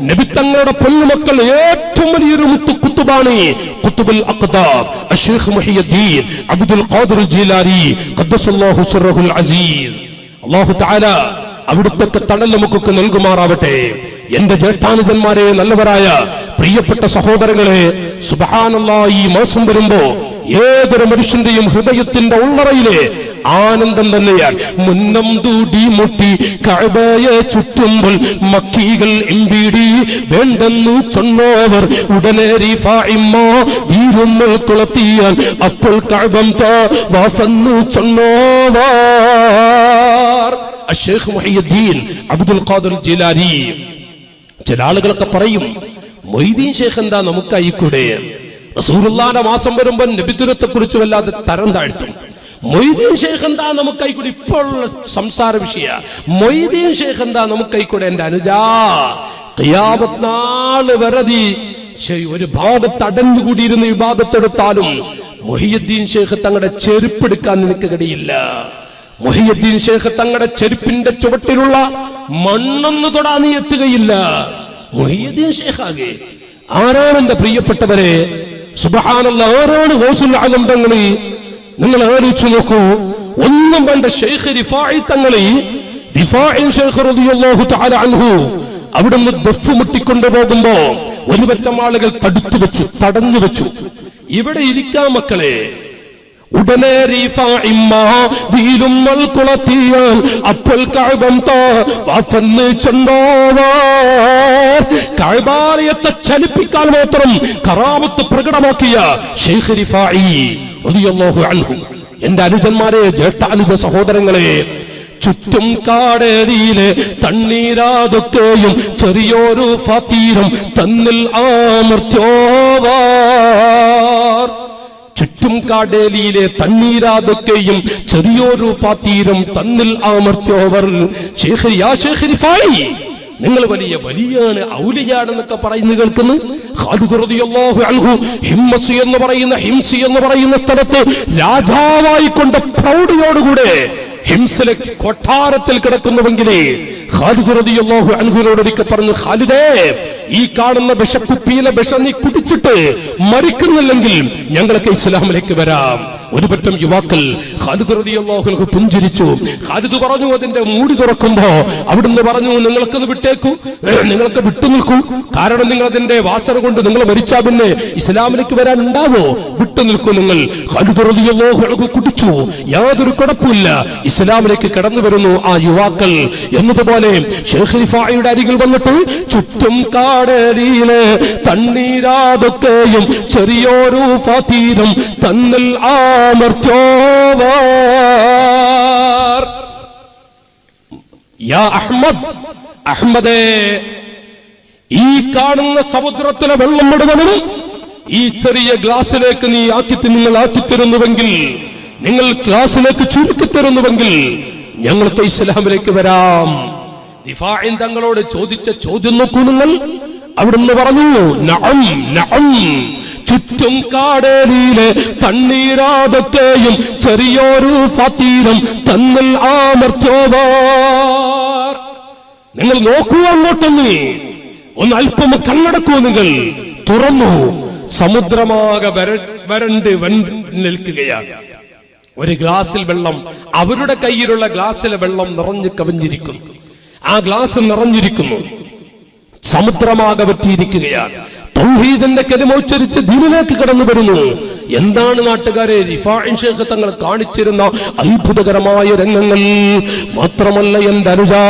നബിത്തങ്ങളുടെ പൊന്നുമക്കൾ ഏറ്റവും വലിയൊരു കുത്തുബാണ് ഖുത്ബുൽ അഖ്താബ് അഷ്ശൈഖ് മുഹിയുദ്ദീൻ അബ്ദുൽ ഖാദിർ ജീലാനി ഖദ്ദസല്ലാഹു സിർറഹുൽ അസീസ്. അല്ലാഹു തആല അവിടുത്തെ തണൽ നമുക്കൊക്കെ നൽകുമാറാവട്ടെ. എന്റെ ജ്യേഷ്ഠാനുജന്മാരെ, നല്ലവരായ പ്രിയപ്പെട്ട സഹോദരങ്ങളെ, സുബ്ഹാനല്ലാഹ്, ഈ മാസം വരുമ്പോ ഏതൊരു മനുഷ്യന്റെയും ഹൃദയത്തിന്റെ ഉള്ളറയിലെ ആനന്ദം തന്നെയാണ്. മുന്നം തൂടി മുട്ടി കഅബയെ ചുറ്റുമ്പോൾ മക്കികൾ എംബിടി വേണ്ടെന്ന് ചൊന്നോവർ ഉടനെ വീരുമ്മൽ കുളത്തിയാൽ അപ്പോൾ കഅബം വാഫന്ന് ചൊന്നോവർ. അഷ്ശൈഖ് മുഹിയുദ്ദീൻ അബ്ദുൽ ഖാദിർ ജീലാനി. ചില ആളുകളൊക്കെ പറയും, മൊയ്തീൻ ശൈഖ് എന്താ നമുക്കായിക്കൂടെ? റസൂലുള്ളാഹിന്റെ മാസം വരുമ്പോൾ നബിദിനത്തെ കുറിച്ച് വല്ലാതെ തരം താഴ്ത്തും. മൊയ്തീൻ ശൈഖ് എന്താ നമുക്കായിക്കൂടെ? ഇപ്പോൾ സംസാര വിഷയ മൊയ്തീൻ ശൈഖ് എന്താ നമുക്കായിക്കൂടെ? എന്റെ അനുജാ, ഖിയാമത്ത് നാൾ വരെ ഒരു ഭാഗത്ത് അടഞ്ഞുകൂടിയിരുന്ന് ഇബാദത്തെടുത്താലും മുഹിയുദ്ദീൻ ശൈഖ് തങ്ങളുടെ ചെരുപ്പെടുക്കാൻ നിനക്ക് കഴിയില്ല. മുഹിയുദ്ദീൻ ശൈഖ് തങ്ങളുടെ ചെരുപ്പിന്റെ ചുവട്ടിലുള്ള മണ്ണൊന്ന് തൊടാൻ നീ എത്തുകയില്ല. മുഹിയുദ്ദീൻ ശൈഖ് ആകെ ആരാണ്? എന്റെ പ്രിയപ്പെട്ടവരെ, സുബ്ഹാനല്ലാഹ്, ആരാണ് ഗൗസുൽ ആലം തങ്ങളെ? നിങ്ങൾ ആലോചിച്ചു നോക്കൂ. ഒന്നും വേണ്ട, ശൈഖ് റിഫാഇ തങ്ങളെ, റിഫാഇ ശൈഖ് റളിയല്ലാഹു തആല അൻഹു അവിടുന്ന് ദഫ് മുട്ടിക്കൊണ്ടു പോകുമ്പോ ഒരു പറ്റം ആളുകൾ തടഞ്ഞു വെച്ചു. ഇവിടെ ഇരിക്കാം മക്കളെ. ഉടനെ കുളത്തിയാൽ അപ്പോൾ കഅബാലയത്തെ ചലിപ്പിക്കാൻ മാത്രം കറാമത്ത് പ്രകടമാക്കിയ ശൈഖ് റിഫാഇ റളിയല്ലാഹു അൻഹു. എന്റെ അനുജന്മാരെ, ജ്യേഷ്ഠാനുജ സഹോദരങ്ങളെ, ചുറ്റും കാടേരിയിലെ തണ്ണീരാതൊക്കെയും ചെറിയൊരു ഫതീരം തന്നിൽ ആമർത്തോവാർ. ചുറ്റും കാടേലിയിലെ തണ്ണീരാതൊക്കെയും ചെറിയൊരു പാത്തീരം തന്നിൽ ആമർത്തോവർ. ശൈഖ് റിഫാഇ, നിങ്ങൾ വലിയ വലിയാണ്, ഔലിയാണെന്നൊക്കെ പറയുന്നത് കേൾക്കുന്നു. ഖാലിദ് റളിയല്ലാഹു അൻഹു ഹിംസി എന്ന് പറയുന്ന സ്ഥലത്ത് രാജാവായി കൊണ്ട് പ്രൗഢിയോടുകൂടെ ഹിംസിലെ കൊട്ടാരത്തിൽ കിടക്കുന്നുവെങ്കിലേ ഖാലിദ് റളിയല്ലാഹു അൻഹുവിനോട് ഒരിക്കൽ പറഞ്ഞു, ഖാലിദേ, ഈ കാണുന്ന വിഷക്കുപ്പിയിലെ വിഷം നീ കുടിച്ചിട്ട് മരിക്കുന്നില്ലെങ്കിൽ ഞങ്ങളൊക്കെ ഇസ്ലാമിലേക്ക് വരാം. ഒരു പറ്റം യുവാക്കൾ ഖാലിദ് റളിയല്ലാഹു അൻഹു പുഞ്ചിരിച്ചു. ഖാലിദ് പറഞ്ഞു, അതിന്റെ മൂടി തുറക്കുമ്പോ അവിടുന്ന് പറഞ്ഞു, നിങ്ങൾക്കത് വിട്ടേക്കൂ, നിങ്ങൾക്ക് വിട്ടുനിൽക്കൂ. കാരണം നിങ്ങൾ അതിന്റെ വാസന കൊണ്ട് നിങ്ങൾ മരിച്ചാ പിന്നെ ഇസ്ലാമിലേക്ക് വരാൻ ഉണ്ടാവോ? വിട്ടുനിൽക്കൂ നിങ്ങൾ. ഖാലിദ് റളിയല്ലാഹു അൻഹു കുടിച്ചു. യാതൊരു കുഴപ്പമില്ല, ഇസ്ലാമിലേക്ക് കടന്നു വരുന്നു ആ യുവാക്കൾ. എന്നതുപോലെ ശൈഖ് റിഫാഇയുടെ അരികിൽ വന്നിട്ട്, ചുറ്റും കാടലിയിലെ തണ്ണീരാതൊക്കെയും ചെറിയൊരു ഫതീരം തന്നിൽ ആമർത്തോവർ. യാ അഹ്മദ്, അഹ്മദേ, ഈ കാണുന്ന സമുദ്രത്തിലെ വെള്ളം മുഴുവനും ഈ ചെറിയ ഗ്ലാസ്സിലേക്ക് നീ നിങ്ങൾ ആക്കിത്തരുന്നുവെങ്കിൽ, നിങ്ങൾ ഗ്ലാസ്സിലേക്ക് ചുരുക്കിത്തരുന്നുവെങ്കിൽ ഞങ്ങൾക്ക് ഇസ്ലാമിലേക്ക് വരാം. റിഫാഇ തങ്ങളോട് ചോദിച്ച ചോദ്യം നോക്കൂ നിങ്ങൾ. അവിടുന്ന് പറഞ്ഞു, നഅം നഅം, ചുറ്റും കാടേലിയിലെ തണ്ണീരാതൊക്കെയും ചെറിയൊരു ഫതീരം തന്നിൽ ആമർത്തോവർ. നിങ്ങൾ നോക്കൂ അങ്ങോട്ടൊന്ന്, ഒന്ന് അല്പം കണ്ണടക്കൂ. നിങ്ങൾ തുറന്നു, സമുദ്രമാകെ വരണ്ട് നിൽക്കുകയാണ്. ഒരു ഗ്ലാസിൽ വെള്ളം, അവരുടെ കയ്യിലുള്ള ഗ്ലാസ്സിലെ വെള്ളം നിറഞ്ഞു കവിഞ്ഞിരിക്കുന്നു. ആ ഗ്ലാസ് നിറഞ്ഞിരിക്കുന്നു, സമുദ്രമാകെ പറ്റിയിരിക്കുകയാണ്. തൗഹീദിന്റെ കലിമ ഉച്ചരിച്ച് ദീനിലേക്ക് കടന്നു വരുന്നു. എന്താണ് നാട്ടുകാരെ റിഫാഇ ശൈഖ് തങ്ങൾ കാണിച്ചിരുന്ന അത്ഭുതകരമായ രംഗങ്ങൾ? മാത്രമല്ല, എന്റെ അനുജാ,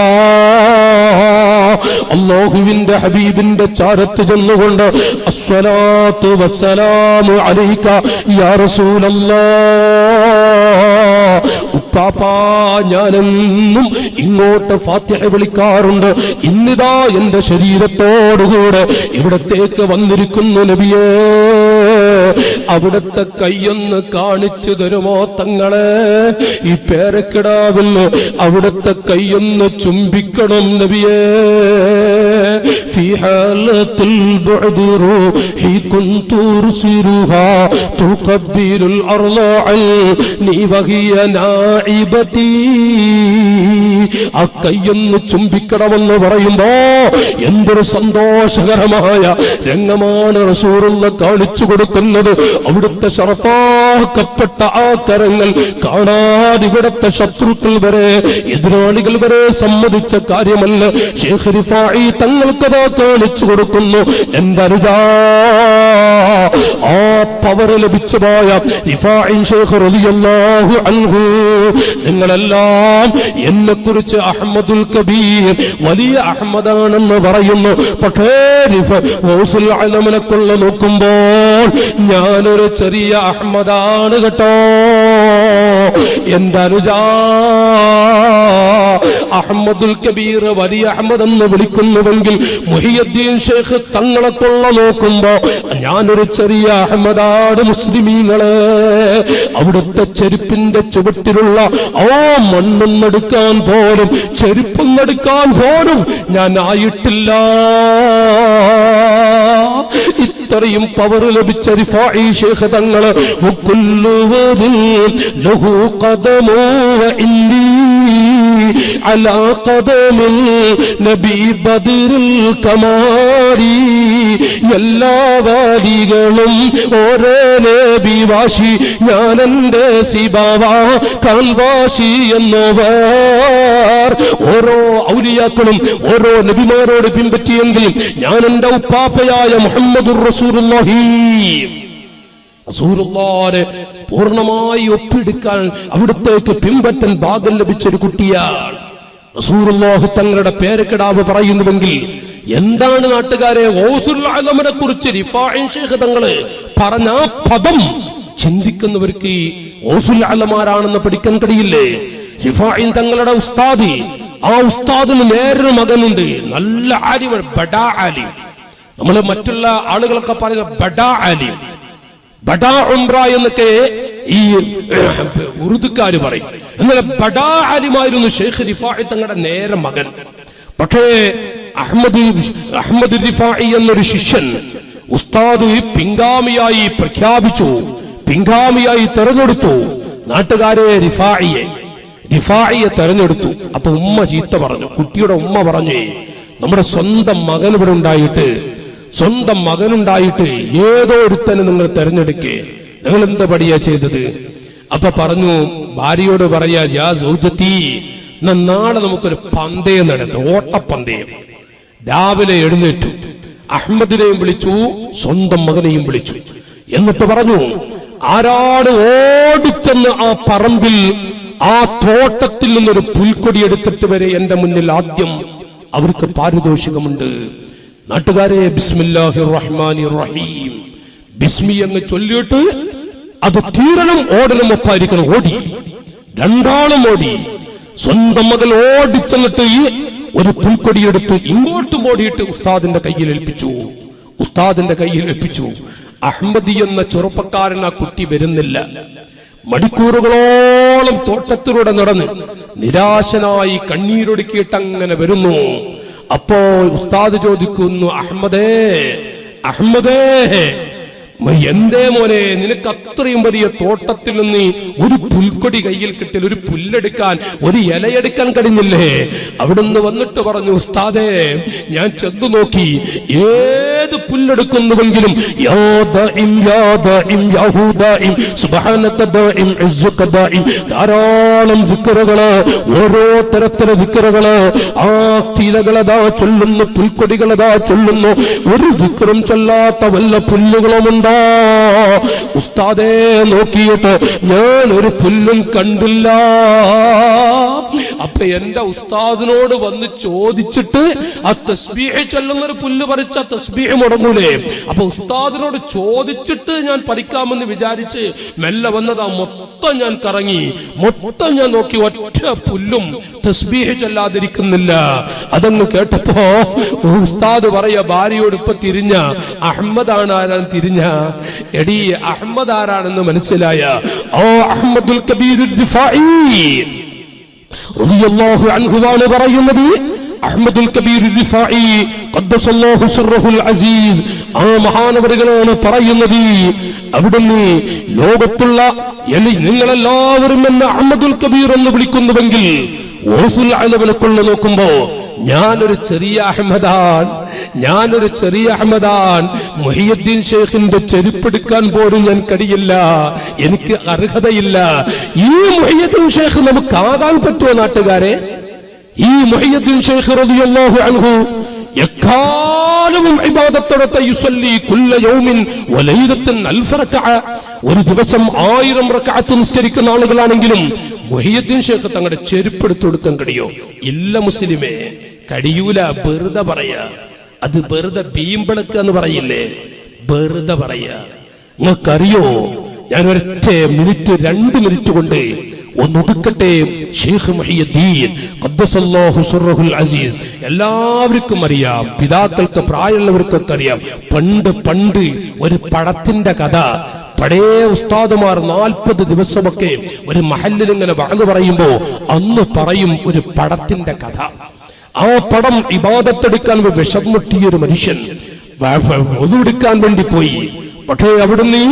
അല്ലാഹുവിന്റെ ഹബീബിന്റെ ചാരത്ത് ചെന്നുകൊണ്ട് അസ്സലാത്തു വസ്സലാമു അലൈക യാ റസൂലല്ലാഹ്, ഉപ്പാപ്പാ, ഞാനെന്നും ഇങ്ങോട്ട് ഫാത്തിഹ വിളിക്കാറുണ്ട്. ഇന്നിതാ എന്റെ ശരീരത്തോടുകൂടെ ഇവിടത്തേക്ക് വന്നിരിക്കുന്നു നബിയേ, അവിടുത്തെ കൈയൊന്ന് കാണിച്ചു തരുമോ തങ്ങളെ? ഈ പേരക്കിടാവിൽ അവിടുത്തെ കൈയൊന്ന് ചുംബിക്കണം നബിയേ. في حالة البعد روحي كنت أرسلها تقبل الأرض عني وهي ناعبتي. ആ കൈയൊന്ന് ചുംബിക്കണമെന്ന് പറയുമ്പോ എന്തൊരു സന്തോഷകരമായ രംഗമാണ് റസൂലുള്ള കാണിച്ചു കൊടുക്കുന്നത്. അവിടുത്തെ ശറഫാക്കപ്പെട്ട ആ കരങ്ങൾ കാണാൻ ഇവിടുത്തെ ശത്രുക്കൾ വരെ, എതിരാളികൾ വരെ സമ്മതിച്ച കാര്യമല്ല. ശൈഖ് റിഫാഇ തങ്ങൾക്കതാ കാണിച്ചു കൊടുക്കുന്നു. എന്റെ അനുജാ, ആ പവർ ലഭിച്ചു പോയ റിഫാഇ ശൈഖ് റളിയല്ലാഹു അൻഹു, നിങ്ങളെല്ലാം എന്നെ കുറിച്ച് അഹ്മദുൽ കബീർ, വലിയ അഹ്മദാണെന്ന് പറയുന്നു. പക്ഷേ ഗൗസുൽ ആലമിനെ കൊള്ള നോക്കുമ്പോൾ ഞാനൊരു ചെറിയ അഹ്മദാണ് കേട്ടോ. എന്റെ അനുജാ, അഹ്മദുൽ കബീർ വലിയ അഹ്മദ് എന്ന് വിളിക്കുന്നുവെങ്കിൽ മുഹിയുദ്ദീൻ ശൈഖ് തങ്ങളെ കൊള്ള നോക്കുമ്പോ ഞാനൊരു ചെറിയ അഹ്മദാണ്. മുസ്ലിമീങ്ങളെ, അവിടുത്തെ ചെരുപ്പിന്റെ ചുവട്ടിലുള്ള ആ മണ്ണൊന്നെടുക്കാൻ പോലും, ചെരുപ്പൊന്നെടുക്കാൻ പോലും ഞാൻ ആയിട്ടില്ല. ഇത്രയും പവർ ലഭിച്ച റിഫാഇ ശൈഖ് തങ്ങള് ലഹു ഖദമു വഇന്നി അലാ ഖദമിൽ നബി ബദറിൽ കമാരി. എല്ലാ വാലികളും ഓരോ നബി വാശി, ഞാൻ എന്റെ സിബാവ കാൽവാശി എന്നവർ. ഓരോ ഔലിയാക്കളും ഓരോ നബിമാരോട് പിൻപറ്റിയെങ്കിലും ഞാൻ എന്റെ ഉപ്പാപ്പയായ മുഹമ്മദുർ റസൂലുള്ളാഹി, റസൂലുള്ളാഹിനെ പൂർണ്ണമായി ഒപ്പിയെടുക്കാൻ അവിടുത്തേക്ക് പിൻപറ്റാൻ ഭാഗ്യം ലഭിച്ചൊരു കുട്ടിയാണ്. റസൂലുള്ളാഹി തങ്ങളുടെ പേരക്കിടാവ് പറയുന്നുവെങ്കിൽ എന്താണ് നാട്ടുകാരെ ഗൗസുൽ ആലമിനെ കുറിച്ച് റിഫാഇ ശൈഖ് തങ്ങള് പറഞ്ഞ പദം ചിന്തിക്കുന്നവർക്ക് ഗൗസുൽ ആലമാരാണെന്ന് പഠിക്കാൻ കഴിയില്ലേ? റിഫാഇ തങ്ങളുടെ ഉസ്താദി, ആ ഉസ്താദിന് നേരൊരു മകനുണ്ട്, നല്ല ആലിം, ബഡാ ആലിം. നമ്മള് മറ്റുള്ള ആളുകളൊക്കെ പറയുന്ന ബഡാ ആലിം, ബഡാ ഉംറ എന്നൊക്കെ ഈ ഉറുദുക്കാര് പറയും. എന്നാൽ ബഡാ ആലിമായിരുന്നു ശൈഖ് റിഫാഇ തങ്ങളുടെ നേരെ മകൻ. പക്ഷേ അഹ്മദ് റിഫാഇ എന്നൊരു ശിഷ്യൻ ഉസ്താദ് പിൻഗാമിയായി പ്രഖ്യാപിച്ചു, പിൻഗാമിയായി തെരഞ്ഞെടുത്തു. നാട്ടുകാരെ റിഫാഇയെ തെരഞ്ഞെടുത്തു. അപ്പൊ ഉമ്മ ചീത്ത പറഞ്ഞു, കുട്ടിയുടെ ഉമ്മ പറഞ്ഞേ, നമ്മുടെ സ്വന്തം മകൻ ഇവിടെ ഉണ്ടായിട്ട്, സ്വന്തം മകനുണ്ടായിട്ട് ഏതോ ഒരുത്തനെ നിങ്ങൾ തെരഞ്ഞെടുക്കേ, നിങ്ങൾ എന്താ പടിയാ ചെയ്തത്? അപ്പൊ പറഞ്ഞു, ഭാര്യയോട് പറയാ, യാ സൗജത്തി, നാളെ നമുക്കൊരു പന്തയം നടത്തും, ഓട്ടപ്പന്തയം. രാവിലെ എഴുന്നേറ്റു, അഹമ്മദിനെയും വിളിച്ചു, സ്വന്തം മകനെയും വിളിച്ചു. എന്നിട്ട് പറഞ്ഞു, ആരാട് ഓടിച്ചെന്ന് ആ പറമ്പിൽ, ആ തോട്ടത്തിൽ നിന്നൊരു പുൽക്കൊടി എടുത്തിട്ട് വരെ എന്റെ മുന്നിൽ ആദ്യം അവർക്ക് പാരിതോഷികമുണ്ട്. നാട്ടുകാരെ, ബിസ്മില്ലാഹിർ റഹ്മാനിർ റഹീം, ബിസ്മി എന്ന് ചൊല്ലിയിട്ട് അത് തീരണം, ഓടലും ഒപ്പായിരിക്കണം. ഓടി, രണ്ടാളും ഓടി. സ്വന്തം മകൾ ഓടിച്ചെന്നിട്ട് ഈ ഒരു പുൽക്കൊടിയെടുത്ത് ഇങ്ങോട്ടും ഓടിയിട്ട് ഉസ്താദിന്റെ കയ്യിൽ ഏൽപ്പിച്ചു. അഹമ്മദി എന്ന ചെറുപ്പക്കാരൻ, ആ കുട്ടി വരുന്നില്ല. മണിക്കൂറുകളോളം തോട്ടത്തിലൂടെ നടന്ന് നിരാശനായി കണ്ണീരൊടുക്കിയിട്ട് അങ്ങനെ വരുന്നു. അപ്പോ ഉസ്താദ് ചോദിക്കുന്നു, അഹമ്മദേ, എന്തേ മോനെ, നിനക്ക് അത്രയും വലിയ തോട്ടത്തിൽ നിന്ന് ഒരു പുൽക്കൊടി കയ്യിൽ കിട്ടിൽ, ഒരു പുല്ലെടുക്കാൻ, ഒരു ഇലയെടുക്കാൻ കഴിഞ്ഞില്ലേ? അവിടുന്ന് വന്നിട്ട് പറഞ്ഞു, ഉസ്താദേ, ഞാൻ ചെന്നു നോക്കി, ഏത് പുല്ലെടുക്കുന്നുവെങ്കിലും ധാരാളം വിക്കറുകള്, ഓരോ തരത്തിലെ വിക്കറുകള്, ആ ഇലകളതാ ചൊല്ലുന്നു, പുൽക്കൊടികളതാ ചൊല്ലുന്നു. ഒരു വിക്കറും ചൊല്ലാത്ത വല്ല പുല്ലുകളുമുണ്ട്. ഉസ്താദേ, നോക്കിയിട്ട് ഞാൻ ഒരു പുല്ലും കണ്ടില്ല. അപ്പൊ എന്റെ ഉസ്താദിനോട് വന്ന് ചോദിച്ചിട്ട്, ആ തസ്ബീഹ് ചൊല്ലുന്നൊരു പുല്ല് പറിച്ച തസ്ബീഹ് മുടങ്ങൂലേ? അപ്പൊ ഉസ്താദിനോട് ചോദിച്ചിട്ട് ഞാൻ പറിക്കാമെന്ന് വിചാരിച്ച് മെല്ലെ വന്നതാ. മൊത്തം ഞാൻ കറങ്ങി, മൊത്തം ഞാൻ നോക്കി, ഒറ്റ പുല്ലും തസ്ബീഹ് ചൊല്ലാതിരിക്കുന്നില്ല. അതങ്ങ് കേട്ടപ്പോ ഉസ്താദ് പറയാ, ഭാര്യയോട് ഇപ്പൊ തിരിഞ്ഞ അഹമ്മദാണ്, ആരാണ് തിരിഞ്ഞ? എടി, അഹമ്മദ് ആരാണെന്ന് മനസ്സിലായ? ഓ അഹ്മദുൽ കബീർ റിഫാഈ റളിയല്ലാഹു അൻഹു ആണ് പറയുന്നത്. അഹ്മദുൽ കബീർ റിഫാഈ ഖദ്ദസല്ലാഹു സിർറഹുൽ അസീസ്, ആ മഹാനവറുകളാണ് പറയുന്നത്. അവിടുന്ന് ലോകത്തുള്ള നിങ്ങളെല്ലാവരും എന്നെ അഹ്മദുൽ കബീർ എന്ന് വിളിക്കുന്നുവെങ്കിൽ ഓസുൽ അലവിനെക്കുള്ള നോക്കുമ്പോ ഞാനൊരു ചെറിയ അഹമ്മദാൻ. മുഹിയുദ്ദീൻ ഷെയ്ഖിന്റെ ചെരുപ്പെടുക്കാൻ പോലും ഞാൻ കഴിയില്ല, എനിക്ക് അർഹതയില്ല. ഈ മുഹിയുദ്ദീൻ ഷെയ്ഖ് നമുക്കാകാൻ പറ്റുമോ നാട്ടുകാരെ? ഈ മുഹിയുദ്ദീൻ ഷെയ്ഖ് റളിയല്ലാഹു അൻഹു എക്കാലവും ഇബാദത്തോടെ യുസല്ലി കുല്ല യൗമിൻ വലൈലത്തിൻ അൽഫ റക്അ, ഒരു ദിവസം 1000 റക്അത്ത് നിസ്കരിക്കുന്ന ആളുകളാണെങ്കിലും മുഹിയുദ്ദീൻ ഷെയ്ഖ് തങ്ങളുടെ ചെരുപ്പെടുത്തു കൊടുക്കാൻ കഴിയോ? ഇല്ല മുസ്ലിമേ, കഴിയൂല. വെറുതെ പറയാ, അത് വെറുതെ ബീമ്പളക്ക് എന്ന് പറയില്ലേ, വെറുതെ പറയാ. നിങ്ങൾക്കറിയോ, ഞാൻ ഒരൊറ്റ മിനിറ്റ് 2 മിനിറ്റ് കൊണ്ട് ഒന്നൊതുക്കട്ടെ. ഷെയ്ഖ് മുഹിയുദ്ദീൻ ഖദ്ദസല്ലാഹു സിർറഹുൽ അസീസ് എല്ലാവർക്കും അറിയാം, പിതാക്കൾക്ക്, പ്രായമുള്ളവർക്കൊക്കെ അറിയാം. പണ്ട് ഒരു പഴത്തിന്റെ കഥ, പഴയ ഉസ്താദുമാർ 40 ദിവസമൊക്കെ ഒരു മഹല്ലിൽ ഇങ്ങനെ വഅദ് പറയുമ്പോ അന്ന് പറയും ഒരു പടത്തിന്റെ കഥ. ആ പടം ഇബാദത്തെടുക്കാൻ വിഷമുട്ടിയൊരു മനുഷ്യൻ ഒതുവെടുക്കാൻ വേണ്ടി പോയി. പക്ഷേ അവിടുന്ന്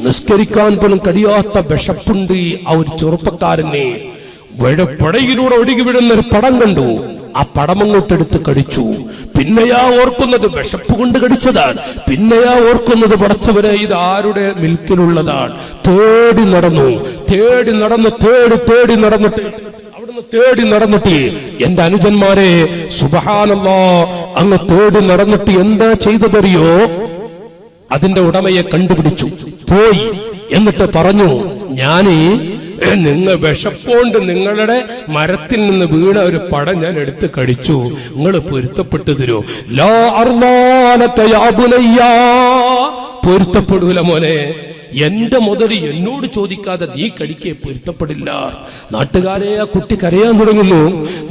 നിസ്കരിക്കാൻ പോലും കഴിയാത്ത വിഷപ്പുണ്ട് ആ ഒരു ചെറുപ്പക്കാരനെ. പുഴയിലൂടെ ഒഴുകിവിടുന്ന ഒരു പടം കണ്ടു. ആ പടം അങ്ങോട്ടെടുത്ത് കടിച്ചു. പിന്നെയാ ഓർക്കുന്നത് വിശപ്പ് കൊണ്ട് കടിച്ചതാണ്. പിന്നെയാ ഓർക്കുന്നത് പടച്ചവരെ ഇത് ആരുടെ മിൽക്കിലുള്ളതാണ്. തേടി നടന്നിട്ട് എന്റെ അനുജന്മാരെ സുബ്ഹാനല്ലാഹ്, അങ്ങ് തേടി നടന്നിട്ട് എന്താ ചെയ്തതറിയോ? അതിന്റെ ഉടമയെ കണ്ടുപിടിച്ചു, പോയി. എന്നിട്ട് പറഞ്ഞു, ഞാന് നിങ്ങൾ വിഷപ്പോണ്ട് നിങ്ങളുടെ മരത്തിൽ നിന്ന് വീണ ഒരു പടം ഞാൻ എടുത്ത് കടിച്ചു, നിങ്ങൾ പൊരുത്തപ്പെട്ടു തരൂ. ലാ അർളാലക യാ ബുനയ്യ, പൊരുത്തപ്പെടൂല മോനെ, എന്റെ മുതല് എന്നോട് ചോദിക്കാതെ നീ കടിക്കേ പൊരുത്തപ്പെടില്ല. നാട്ടുകാരെ, ആ കുട്ടി കരയാൻ തുടങ്ങുന്നു.